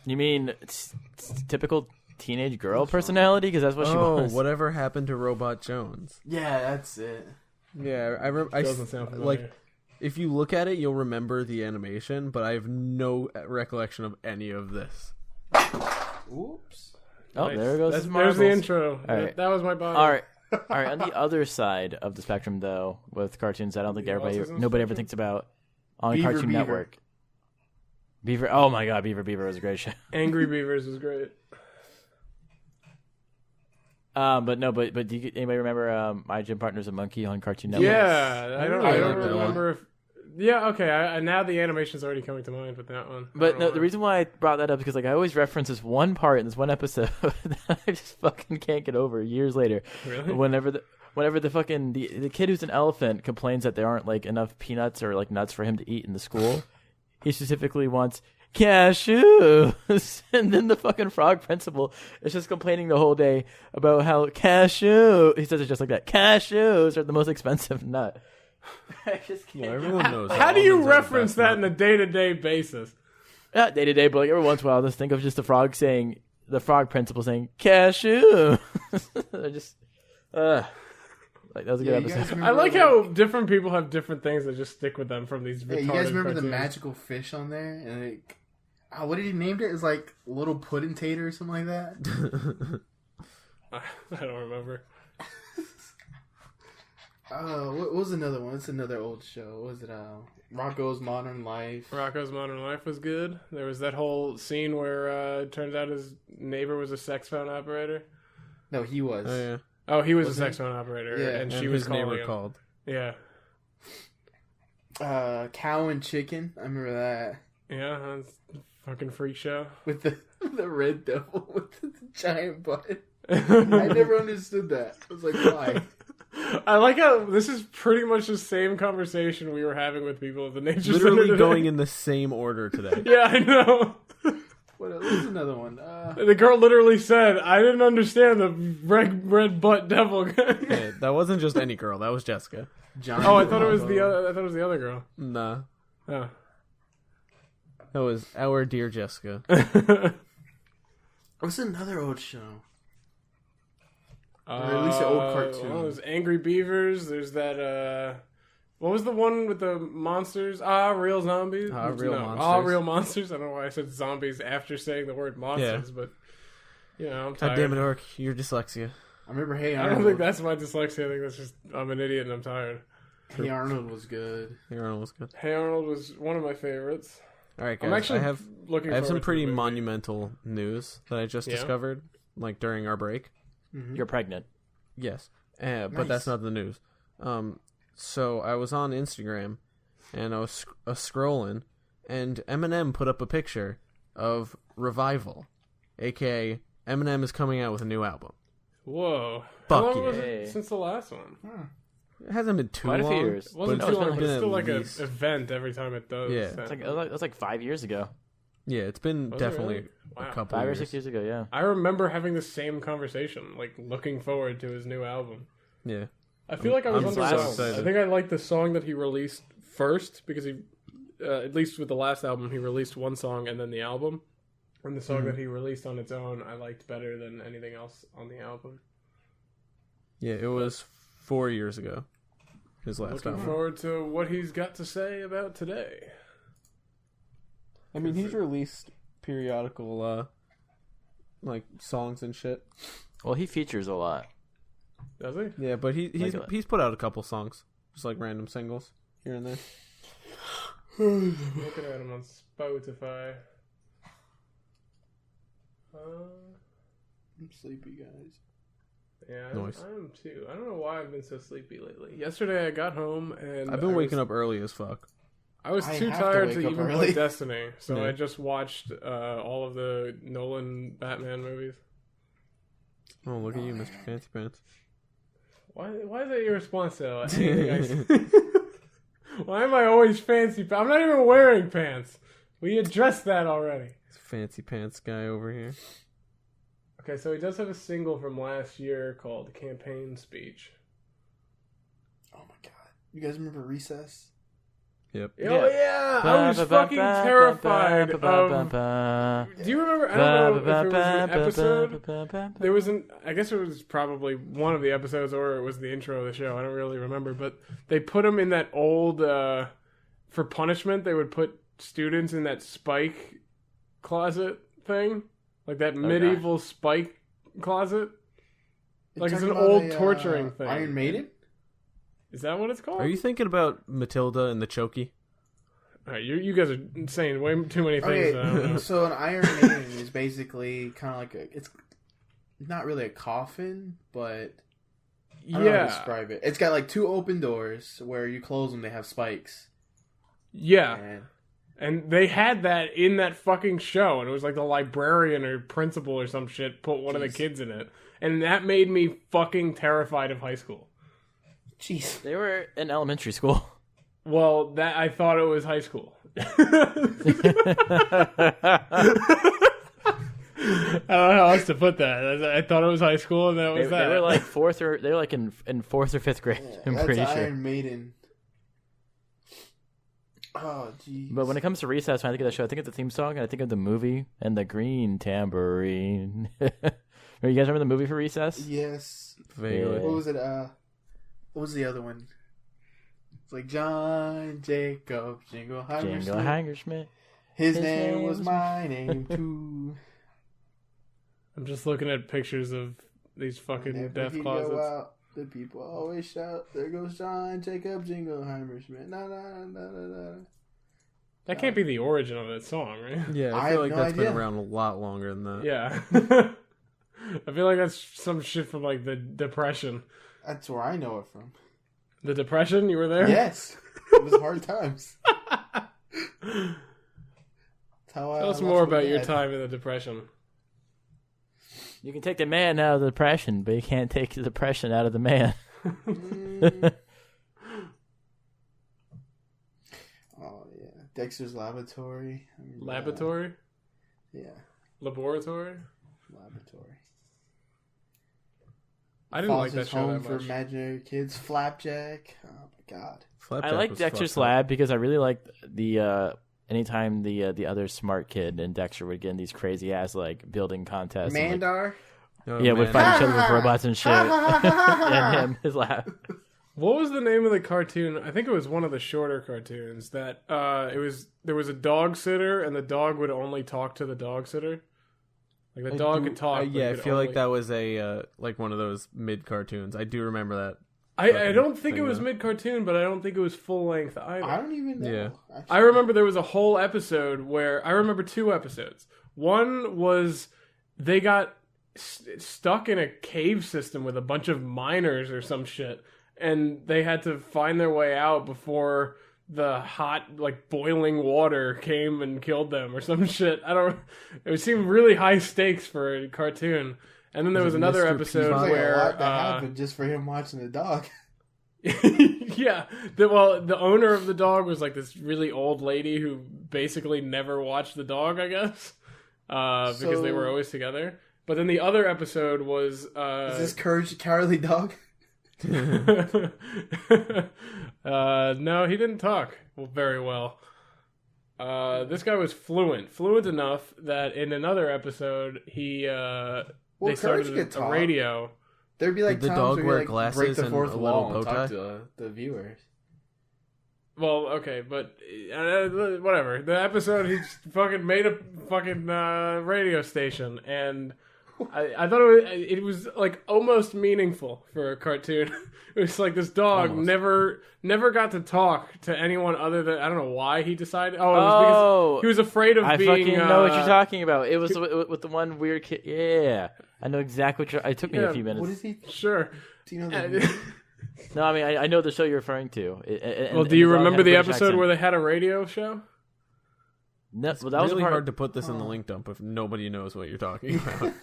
You mean it's typical teenage girl personality because that's what she was. Whatever happened to Robot Jones? Yeah, that's it. Yeah, Doesn't sound familiar. like. If you look at it, you'll remember the animation, but I have no recollection of any of this. Oops. Oh, Nice. there goes his There's marbles. the intro. All right. That was my body. All right. On the other side of the spectrum, though, with cartoons, I don't think The nobody autism ever spectrum? thinks about on Beaver Cartoon Beaver. Network. Beaver. Oh my God, Beaver was a great show. Angry Beavers was great. But do anybody remember My Gym Partner's a Monkey on Cartoon Network? Yeah, I don't like that remember if. Yeah, okay. Now the animation's already coming to mind with that one. But no, the reason why I brought that up is because I always reference this one part in this one episode that I just fucking can't get over years later. Really? Whenever the fucking the kid who's an elephant complains that there aren't enough peanuts or nuts for him to eat in the school, he specifically wants cashews, and then the fucking frog principal is just complaining the whole day about how he says it just like that. Cashews are the most expensive nut. I just can't. Everyone knows. How do you almonds are the reference best that nut. on a day-to-day basis? Not day to day, but every once in a while, just think of just the frog principal saying cashew. I just, that was a good you guys episode. remember, I like how different people have different things that just stick with them from these retarded you guys remember the cartoons. magical fish on there? And what did he named it? It's like little pudding tater or something like that. I don't remember. What was another one? It's another old show. What was it? Rocko's Modern Life. Rocko's Modern Life was good. There was that whole scene where it turns out his neighbor was a sex phone operator. No, he was. Oh yeah. Oh, he was a Wasn't sex phone operator, Yeah, and And she was his calling neighbor him. called. Yeah, Cow and Chicken. I remember that yeah, that's a fucking freak show. with the red devil with the giant butt. I never understood that. I was like, why? I like how this is pretty much the same conversation we were having with people at the nature center Literally today. going in the same order today. Yeah, I know. What was another one? The girl literally said, "I didn't understand the red butt devil guy." Hey, that wasn't just any girl. That was Jessica. John Oh, I thought it was the other. I thought it was the other girl. Nah, Oh. that was our dear Jessica. What's another old show? Or at least an old cartoon. Well, there's Angry Beavers. There's that. What was the one with the monsters? Real zombies. Real Monsters. Real monsters. I don't know why I said zombies after saying the word monsters, but I'm God tired. damn it, Auric, your dyslexia. I remember Hey I Arnold. don't think that's my dyslexia. I think that's just I'm an idiot and I'm tired. Hey Arnold was good. Your Arnold was good. Hey Arnold was one of my favorites. All right, guys. I'm actually I have looking. some forward to pretty the movie. monumental news that I just Yeah? discovered, during our break. You're pregnant. Yes, but Nice. that's not the news. So I was on Instagram, and I was scrolling, and Eminem put up a picture of Revival, aka Eminem is coming out with a new album. Whoa! Fuck How long yeah. was it since the last one? It hasn't been too Quite a few long. years. It wasn't But too it's long, been but it's at still like an least- event every time it does. Yeah. that. That's like 5 years ago. Yeah, it's been Was it definitely really? Wow. a couple 5 or years. 6 years ago, yeah. I remember having the same conversation, looking forward to his new album. Yeah, I feel like I was I'm so underwhelmed. excited. I think I liked the song that he released first because he, at least with the last album, he released one song and then the album. And the song that he released on its own, I liked better than anything else on the album. yeah, it was 4 years ago. His last Looking album. forward to what he's got to say about today. I mean, he's released periodical, songs and shit. Well, he features a lot. Does he? Yeah, but he's Like, he's put out a couple songs, just random singles here and there. Looking at him on Spotify. I'm sleepy, guys. Yeah, Nice. I am too. I don't know why I've been so sleepy lately. Yesterday I got home and I've been waking up early as fuck. I was I too have to tired wake to up even early. play Destiny, so Yeah. I just watched all of the Nolan Batman movies. Oh, look at you, Mr. Fancy Pants. Why is that your response to anything I say? Why am I always fancy? I'm not even wearing pants. We addressed that already. This fancy pants guy over here. Okay, so he does have a single from last year called "Campaign Speech." Oh my god. You guys remember Recess? Yep. Oh yeah, I was fucking terrified of... Do you remember? I don't know if it was an episode. There was I guess it was probably one of the episodes, or it was the intro of the show. I don't really remember, but they put him in that old. For punishment, they would put students in that spike closet thing, like that medieval spike closet. Like it's an old torturing thing. Iron Maiden? Is that what it's called? Are you thinking about Matilda and the chokey? All right, you guys are saying way too many things. Okay, I don't know. so an Iron Maiden is basically kind of like it's not really a coffin, but I don't know how to describe it. It's got like 2 open doors where you close them, they have spikes. Yeah. And they had that in that fucking show, and it was like the librarian or principal or some shit put one of the kids in it. And that made me fucking terrified of high school. Jeez. They were in elementary school. Well, that I thought it was high school. I don't know how else to put that. I thought it was high school, and that was that. They were like they were like in 4th or 5th grade. I'm pretty sure. Iron Maiden. Oh, jeez. But when it comes to Recess, when I think of the show, I think of the theme song, and I think of the movie and the green tambourine. You guys remember the movie for Recess? Yes. Vaguely. What was it? What was the other one? It's like John Jacob Jingleheimer. His name was my name too. I'm just looking at pictures of these fucking death closets. Go out, the people always shout, "There goes John Jacob Jingleheimer Schmidt." Na, na, na, na, na. That can't be the origin of that song, right? Yeah, I feel like that's been around a lot longer than that. Yeah. I feel like that's some shit from like the Depression. That's where I know it from. The Depression? You were there? Yes. It was hard times. Tell us more about your time in the Depression. You can take the man out of the depression, but you can't take the depression out of the man. Oh, yeah. Dexter's Laboratory. Laboratory? Yeah. Laboratory? Laboratory. I didn't like that show Home that for much. Imaginary Kids. Flapjack. Oh, my God. Flapjack I like was Dexter's fucked up. Lab because I really liked the anytime the other smart kid and Dexter would get in these crazy ass like building contests. Mandar. Oh, Yeah, would man. fight each other with robots and shit. And him, his lab. What was the name of the cartoon? I think it was one of the shorter cartoons that there was a dog sitter and the dog would only talk to the dog sitter. Like the dog could talk. but Yeah, I could feel like only... that was a like one of those mid cartoons. I do remember that. I don't think it was though. mid-cartoon, but I don't think it was full-length either. I don't even know. Yeah. Actually. I remember there was a whole episode where... I remember 2 episodes. One was they got stuck in a cave system with a bunch of miners or some shit, and they had to find their way out before the hot, like, boiling water came and killed them or some shit. I don't... It seemed really high stakes for a cartoon. And then there was another Mr. episode It was like where a lot that happened just for him watching the dog. yeah, the owner of the dog was like this really old lady who basically never watched the dog, I guess, because they were always together. But then the other episode was Is this Courage Cowardly Dog? No, he didn't talk very well. This guy was fluent enough that in another episode he they started a radio. There'd be like Did the times dog where wear you, like, glasses break the and fourth a little wall and bow talk tie? to the viewers. Well, okay, but whatever. The episode, he just fucking made a fucking radio station, and I thought it was like almost meaningful for a cartoon. It was like this dog never got to talk to anyone other than, I don't know why he decided. Oh, it was because he was afraid of being. I fucking know what you're talking about. It was with the one weird kid. Yeah, I know exactly what it took me a few minutes. What is he? Sure. Do you know the No, I mean I know the show you're referring to. Do you remember the episode where they had a radio show? No, It's well, that was really a part. hard to put this in the link dump if nobody knows what you're talking about.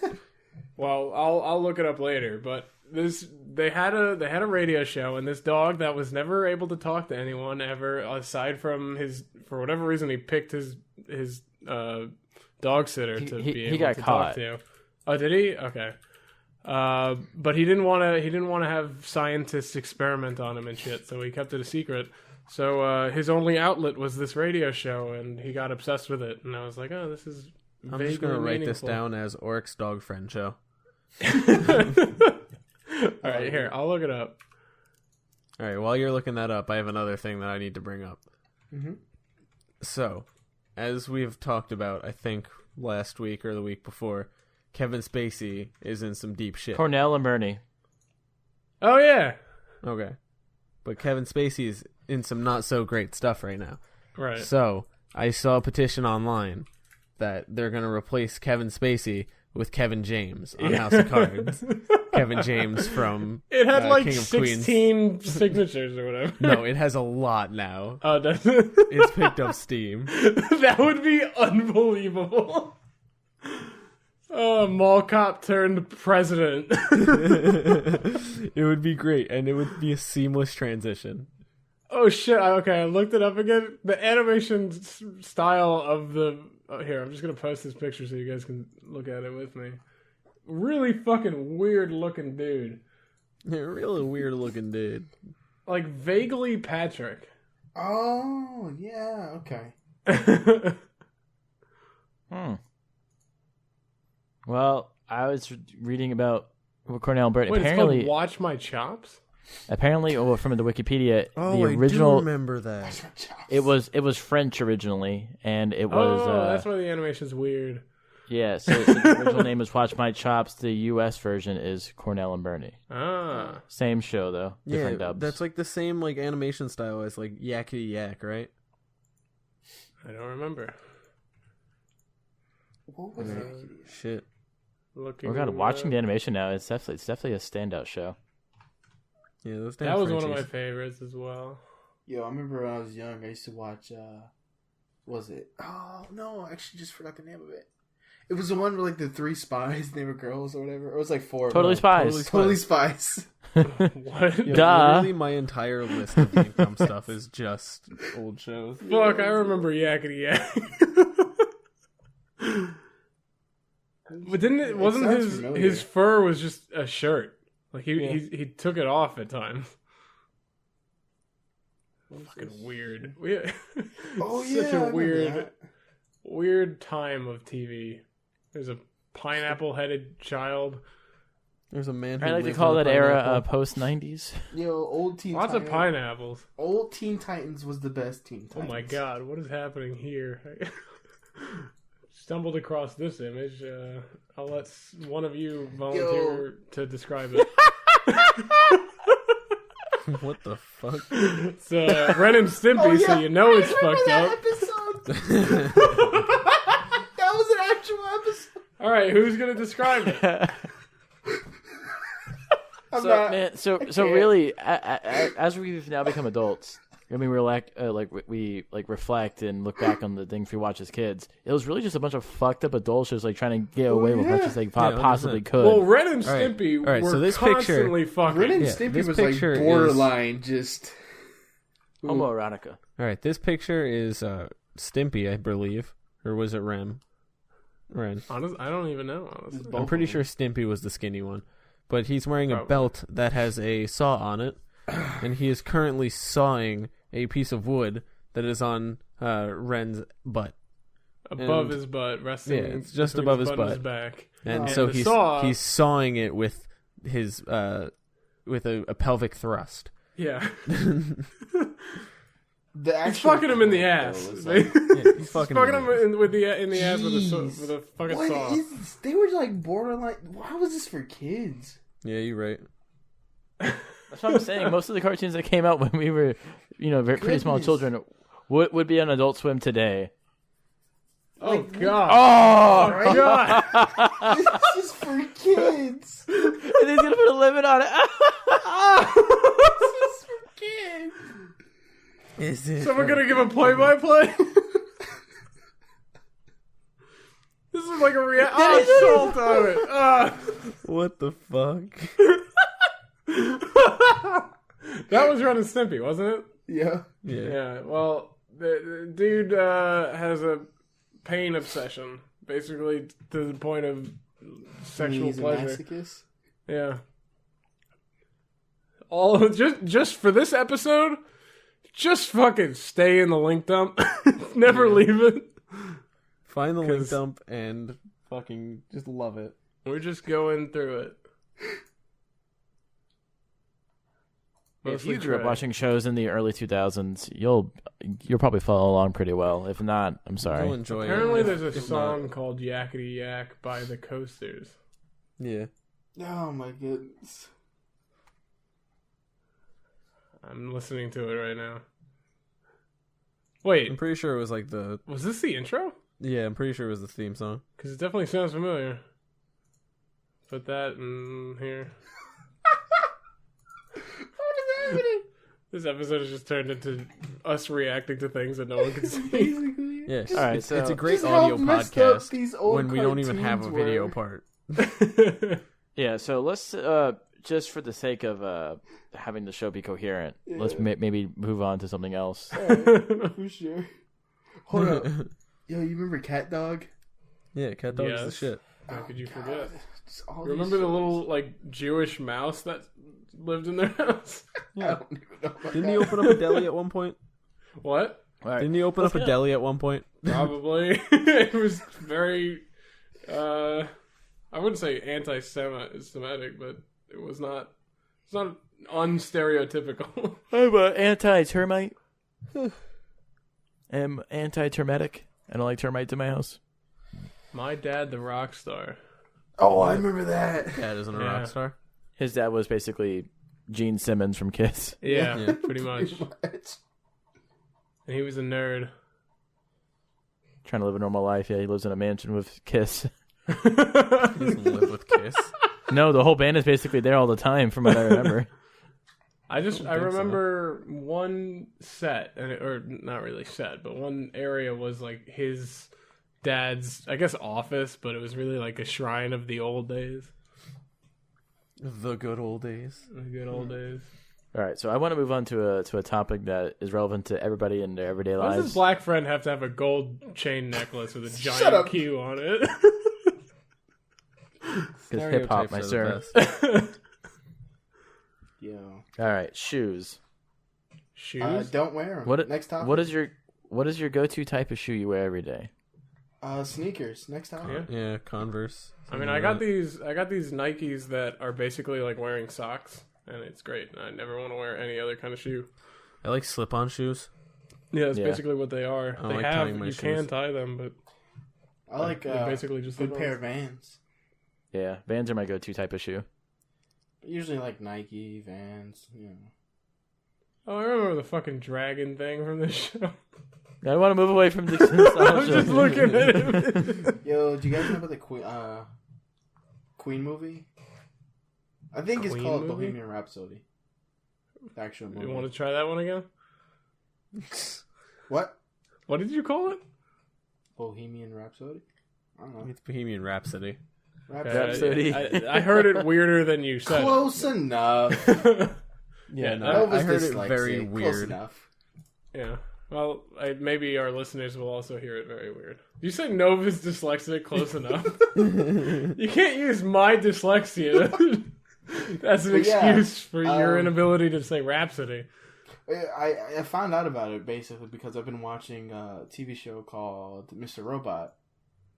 Well, I'll look it up later, but they had a radio show, and this dog that was never able to talk to anyone ever, aside from for whatever reason he picked his dog sitter to be able got to caught. talk to. Oh, did he? Okay. But he didn't want to have scientists experiment on him and shit, so he kept it a secret. So his only outlet was this radio show, and he got obsessed with it. And I was like, oh, this is I'm just going to write this meaningful. down as Auric's dog friend show. All right, here, I'll look it up. All right, while you're looking that up, I have another thing that I need to bring up. Mm-hmm. So, as we've talked about, I think last week or the week before, Kevin Spacey is in some deep shit. Cornell and Bernie. Oh, yeah. Okay. But Kevin Spacey's in some not so great stuff right now. Right. So, I saw a petition online that they're going to replace Kevin Spacey with Kevin James on House of Cards. Kevin James from It had like King of 16 signatures or whatever. No, it has a lot now. Oh, does It's picked up steam. That would be unbelievable. Oh, mall cop turned president. It would be great, and it would be a seamless transition. Oh shit! Okay, I looked it up again. The animation style of the here. I'm just gonna post this picture so you guys can look at it with me. Really fucking weird looking dude. Yeah, really weird looking dude. Like vaguely Patrick. Oh, yeah, okay. Well, I was reading about Cornell and Bernie. Wait, Apparently, it's called Watch My Chops? well, from the Wikipedia, Oh, the I original. do remember that. It was French originally, and it was. That's why the animation's weird. Yeah, so the original name was Watch My Chops. The U.S. version is Cornell and Bernie. Ah. Same show though, different Yeah, dubs. that's like the same like animation style as like Yakkity Yak, right? I don't remember. What was it? Shit. Looking Oh god, watching the animation now, it's definitely a standout show. Yeah, those damn That was one of my Frenchies. favorites as well. Yo, I remember when I was young, I used to watch, was it? Oh, no, I actually just forgot the name of it. It was the one with, like, the 3 spies, they were girls or whatever. Or it was, like, 4 Totally of them. Spies. Totally Spies. What? Yeah, Duh. Literally, my entire list of income stuff is just old shows. Fuck, I remember Yakkity Yak. But wasn't sounds his familiar. his fur was just a shirt? Like Yeah. he took it off at times. What was Fucking this? weird. Oh, Such yeah, I a remember weird that. weird time of TV. There's a pineapple-headed child. There's a man who I like to lives call on a that era pineapple. post '90s. Yo, old Teen Lots Titans. of pineapples. Old Teen Titans was the best Teen Oh Titans. my god, what is happening here? Stumbled across this image. I'll let one of you volunteer to describe it. What the fuck? It's Ren and Stimpy, so you know it's fucked up. Episode. That was an actual episode. All right, who's gonna describe it? I'm So not. man, so can't. really, as we've now become adults, I mean, we reflect and look back on the things we watched as kids. It was really just a bunch of fucked up adult shows, like trying to get away with as much as they possibly 100%. could. Well, Ren and All right. Stimpy All right, were so this picture- constantly fucking. Ren and Yeah, Stimpy this was like picture is- borderline just. Homoerotica. All right, this picture is Stimpy, I believe, or was it Ren? Ren. Honest, I don't even know. Honestly. I'm pretty sure Stimpy was the skinny one, but he's wearing a Probably. belt that has a saw on it, and he is currently sawing a piece of wood that is on Ren's butt. Above and- his butt, resting. Yeah, it's just between above his his butt and butt. his back. And And so the saw- he's sawing it with his with a pelvic thrust. Yeah, The he's actual fucking him in the quote, ass. though, was Yeah, He's he's fucking fucking him. him in the ass with Jeez. with a fucking What saw. is this? They were like borderline. Why was this for kids? Yeah, you're right. That's what I'm saying. Most of the cartoons that came out when we were, pretty small Goodness. children, would be on Adult Swim today. Oh Like, god! Oh, Oh god! This is for kids. and he's gonna put a limit on it. This is for kids. Is it? So we're gonna give a play-by-play. This is like a reaction. Oh, salt on it. What the fuck? That was Ren and Stimpy, wasn't it? Yeah. Yeah. Yeah. Well, the dude has a pain obsession, basically to the point of sexual He's a pleasure. masochist. Yeah. All just for this episode, Just fucking stay in the link dump. Never leave it. Find the link dump and fucking just love it. We're just going through it. If you grew up watching shows in the early 2000s, you'll probably follow along pretty well. If not, I'm sorry. You'll enjoy Apparently, it. there's a song called Yakkity Yak by the Coasters. Yeah. Oh my goodness. I'm listening to it right now. Wait, I'm pretty sure it was like the... was this the intro? Yeah, I'm pretty sure it was the theme song. Because it definitely sounds familiar. Put that in here. What is happening? This episode has just turned into us reacting to things that no one can see. Basically. Yes. All right, it's so- a great Just how audio messed up podcast these old when we don't even have a cartoons video were. part. Yeah, so let's just for the sake of having the show be coherent, let's maybe move on to something else. For sure. Hold up. Yo, you remember CatDog? Yeah, CatDog is the Yes. shit. How could you God. forget? Just all these Remember the shows. little Jewish mouse that lived in their house? I don't even know about Didn't that. he open up a deli at one point? What? All right. Didn't he open up a deli at one point? Probably. It was very, I wouldn't say anti-Semitic, but it was not. It's not unstereotypical. I'm anti-termite. I'm anti-termitic. I don't like termites in my house. My Dad the Rockstar. Oh, I remember that. Dad isn't a Yeah. rock star. His dad was basically Gene Simmons from Kiss. Yeah, Yeah. pretty much. Much. And he was a nerd. Trying to live a normal life. Yeah, he lives in a mansion with Kiss. He doesn't live with Kiss. No, the whole band is basically there all the time, from what I remember. I think remember one set, or not really set, but one area was like his dad's, I guess, office, but it was really like a shrine of the old days. The good old days. The good old days. All right, so I want to move on to a topic that is relevant to everybody in their everyday Why does lives. this black friend have to have a gold chain necklace with a Shut giant up. Q on it? Because hip hop, my Stereotypes sir. are the best. Yo. All right, shoes. Shoes? Don't wear them. What? Next topic. What is your go-to type of shoe you wear every day? Sneakers. Next topic. Yeah. Yeah, Converse. I mean, I got these Nikes that are basically like wearing socks, and it's great. I never want to wear any other kind of shoe. I like slip-on shoes. Yeah, that's Yeah. basically what they are. I don't They like have tying my you shoes. can tie them, but I like they're basically just good the pair of Vans. Yeah, Vans are my go-to type of shoe. Usually like Nike, Vans. You know. Oh, I remember the fucking dragon thing from this show. I want to move away from this. I'm just looking at it. Yo, do you guys know about the Queen movie? I think it's Queen called movie? Bohemian Rhapsody. The actual movie. You want to try that one again? What? What did you call it? Bohemian Rhapsody? I don't know. It's Bohemian Rhapsody. Rhapsody. I heard it weirder than you said. Close enough. Yeah, no, I heard it dyslexic. very Close weird. enough. Yeah. Well, maybe our listeners will also hear it very weird. You said Nova's dyslexic close enough. You can't use my dyslexia. That's an But yeah, excuse for your inability to say Rhapsody. I found out about it basically because I've been watching a TV show called Mr. Robot.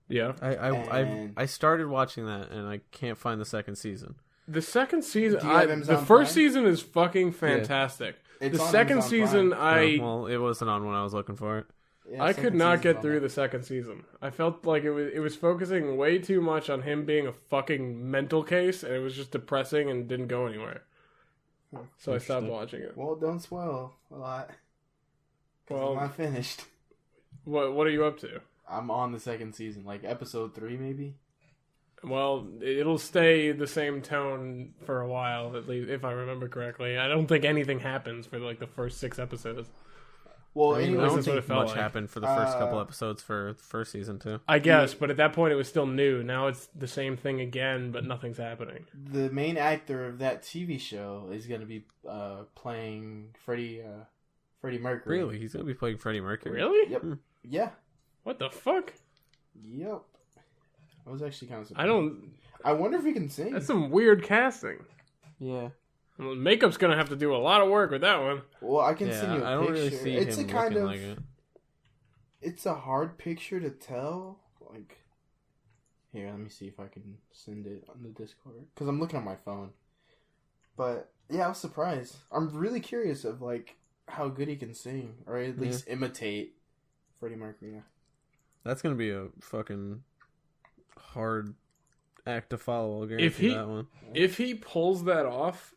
Yeah. I started watching that and I can't find the second season. The second season, Do you have the Amazon first Prime? season is fucking fantastic. It's The on second Amazon season, Prime. Well, it wasn't on when I was looking for it. Yeah, I second could not season's get on through there. the second season. I felt like it was focusing way too much on him being a fucking mental case, and it was just depressing and didn't go anywhere. So I stopped watching it. Well, don't spoil a lot. 'Cause Well, I'm not finished. what are you up to? I'm on the second season, like episode 3 maybe. Well, it'll stay the same tone for a while, at least if I remember correctly. I don't think anything happens for like the first 6 episodes. Well, I anyway, least don't that's what it think felt much like. happened for the first couple episodes for the first season too. I guess, but at that point it was still new. Now it's the same thing again, but nothing's happening. the main actor of that TV show is going to be playing Freddie Mercury. Really, he's gonna be playing Freddie Mercury. Really? Yep. Yeah. What the fuck? Yep. I was actually kind of surprised. I don't. I wonder if he can sing. That's some weird casting. Yeah. Well, makeup's gonna have to do a lot of work with that one. Well, I can send you a I don't picture. really see It's him a kind looking of. like it. It's a hard picture to tell. Like, here, let me see if I can send it on the Discord because I'm looking on my phone. But yeah, I was surprised. I'm really curious of like how good he can sing, or at least imitate Freddie Mercury. That's gonna be a fucking hard act to follow. I'll guarantee that one. If he pulls that off,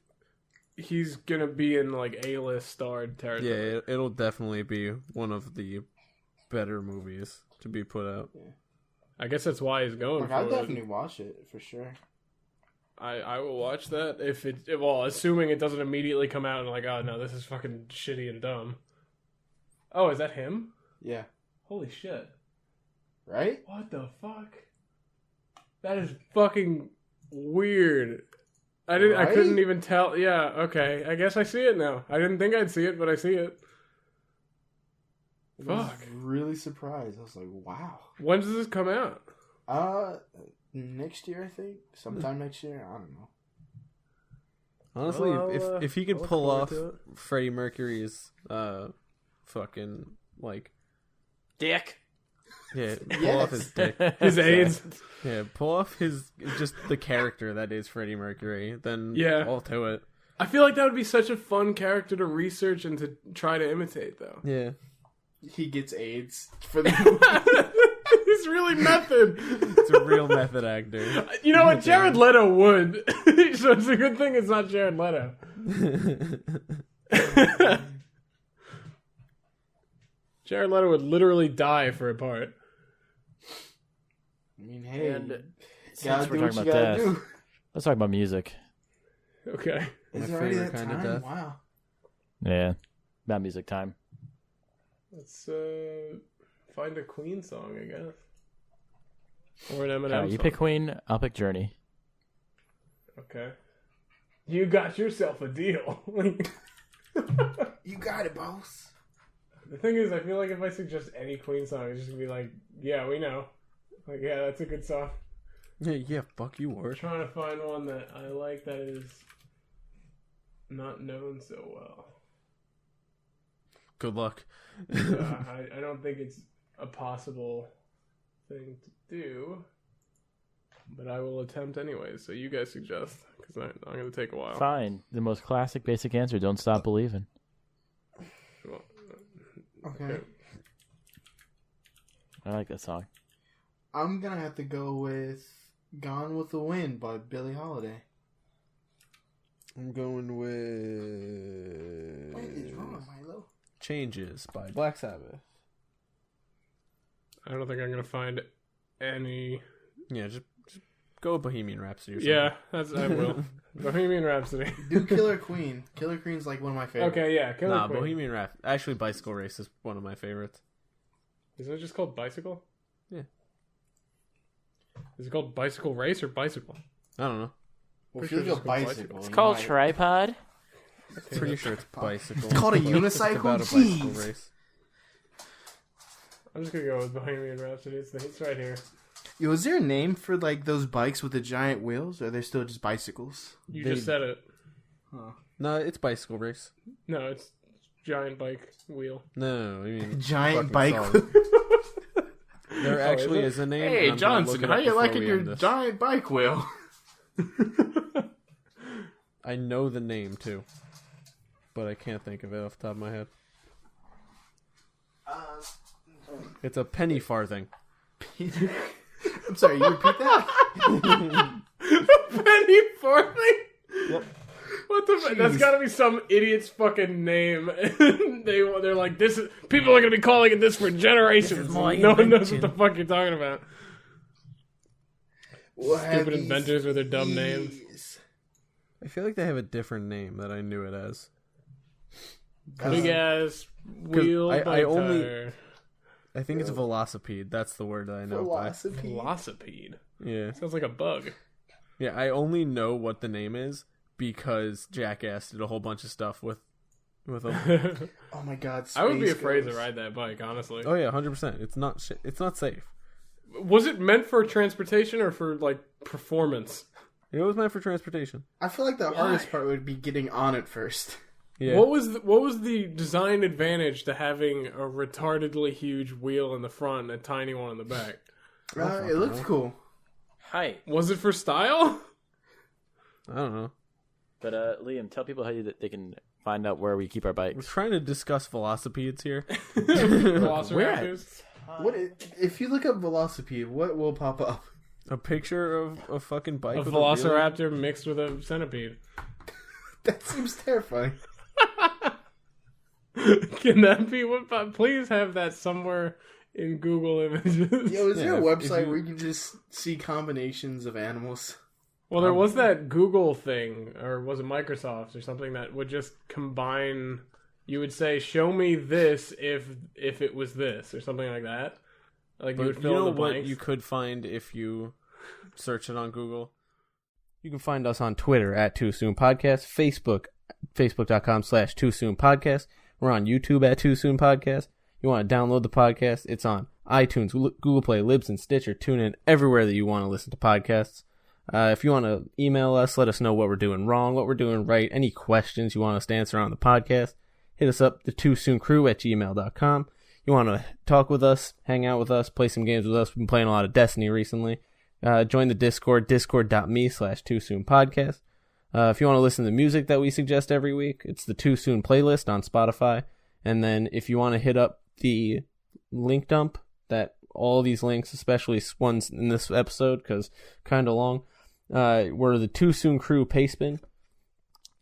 he's gonna be in like A-list starred territory. Yeah, it'll definitely be one of the better movies to be put out. Yeah. I guess that's why he's going for I'll it. definitely watch it for sure. I will watch that if assuming it doesn't immediately come out and like, oh no, this is fucking shitty and dumb. Oh, is that him? Yeah. Holy shit. Right? What the fuck? That is fucking weird. I couldn't even tell. Yeah, okay. I guess I see it now. I didn't think I'd see it, but I see it. I was Fuck. really surprised. I was like, wow. When does this come out? Next year, I think. Sometime next year. I don't know. Honestly, Well, if he could I'll look pull forward off to it. Freddie Mercury's fucking like Dick. pull off his dick. His AIDS. Yeah, pull off his just the character that is Freddie Mercury, then all to it. I feel like that would be such a fun character to research and to try to imitate, though. Yeah. He gets AIDS for the He's really method. It's a real method actor. You know what? Jared Leto would. So it's a good thing it's not Jared Leto. Jared Leto would literally die for a part. I mean, hey, And gotta since we're do what talking you about gotta death, do. let's talk about music. Okay. Is My it already favorite that kind of time? death. Wow. Yeah, about music time. Let's find a Queen song, I guess. Or an Eminem Alright, you song. pick Queen, I'll pick Journey. Okay. You got yourself a deal. You got it, boss. The thing is, I feel like if I suggest any Queen song, it's just gonna be like, yeah, we know. Like, yeah, that's a good song. Yeah, fuck you, I'm Ward. trying to find one that I like that is not known so well. Good luck. I don't think it's a possible thing to do, but I will attempt anyway. So you guys suggest, because I'm going to take a while. Fine. The most classic basic answer, don't stop believing. Well, Okay. I like that song. I'm gonna have to go with "Gone with the Wind" by Billie Holiday. I'm going with What is wrong, Milo? Changes by Black Sabbath. I don't think I'm going to find any. Yeah, just go with Bohemian Rhapsody or something. Yeah, I will. Bohemian Rhapsody. Do Killer Queen. Killer Queen's like one of my favorites. Okay, yeah. Killer Nah, Queen. Bohemian Rhapsody. Actually, Bicycle Race is one of my favorites. Isn't it just called Bicycle? Yeah. Is it called Bicycle Race or Bicycle? I don't know. Well, if Pretty you sure go it's called bicycle. It's you called might- Tripod. Pretty sure it's bicycle. It's called a It's unicycle? about a bicycle Jeez. race. I'm just going to go with Bohemian Rhapsody. It's right here. Yo, is there a name for like those bikes with the giant wheels, or are they still just bicycles? You They- just said it. No, it's Bicycle Race. No, it's giant bike wheel. No, I mean Giant fucking bike. solid. There actually is is a name. and Hey I'm gonna Johnson, look it how up you before liking we your end this. giant bike wheel? I know the name too, but I can't think of it off the top of my head. It's a Penny-Farthing. I'm sorry, you repeat that? Penny-Farthing? Yep. What the fuck? That's gotta be some idiot's fucking name. They're like, this is, people are gonna be calling it this for generations. my No one knows what invention. the fuck you're talking about. What have Stupid these inventors with their dumb names. keys? I feel like they have a different name that I knew it as. Big ass wheel I bike only- tire. I think it's velocipede. That's the word that I know. By. Velocipede. Velocipede. Yeah, Sounds like a bug. yeah. I only know what the name is because Jackass did a whole bunch of stuff with them. Oh my god, I would be Space afraid to Ghost. ride that bike, honestly. Oh yeah, 100%. It's not. It's not safe. Was it meant for transportation or for like performance? It was meant for transportation. I feel like the hardest part would be getting on it first. Yeah. What was the design advantage to having a retardedly huge wheel in the front and a tiny one in the back? It looked cool. Hi. Was it for style? I don't know. But Liam, tell people how they can find out where we keep our We're bikes. trying to discuss velocipedes here. Velociraptors? If you look up velocipede, what will pop up? A picture of a fucking bike A with a wheel. velociraptor mixed with a centipede. That seems terrifying. Can that be what? Please have that somewhere in Google Images. Yo, is there a if website you- where you can just see combinations of animals? Well, there was that Google thing, or was it Microsoft or something that would just combine. You would say, "Show me this if it was this," or something like that. Like you would But fill you in know the what blanks. you could find if you search it on Google? You can find us on Twitter at Too Soon Podcast, Facebook.com/Too Soon Podcast. We're on YouTube at Too Soon Podcast. You want to download the podcast? It's on iTunes, Google Play, Libsyn, Stitcher, TuneIn, everywhere that you want to listen to podcasts. If you want to email us, let us know what we're doing wrong, what we're doing right, any questions you want us to answer on the podcast, hit us up, the Too Soon Crew at gmail.com. You want to talk with us, hang out with us, play some games with us. We've been playing a lot of Destiny recently. Join the Discord, discord.me/Too Soon Podcast. If you want to listen to the music that we suggest every week, it's the Too Soon playlist on Spotify. And then if you want to hit up the link dump, that all these links, especially ones in this episode, because kind of long, we're the Too Soon Crew Pastebin.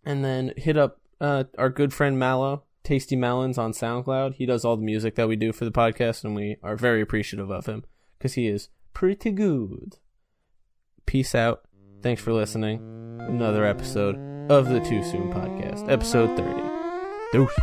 And then hit up our good friend Mallow, Tasty Melons on SoundCloud. He does all the music that we do for the podcast, and we are very appreciative of him because he is pretty good. Peace out. Thanks for listening. Another episode of the Too Soon Podcast, episode 30. Deuce.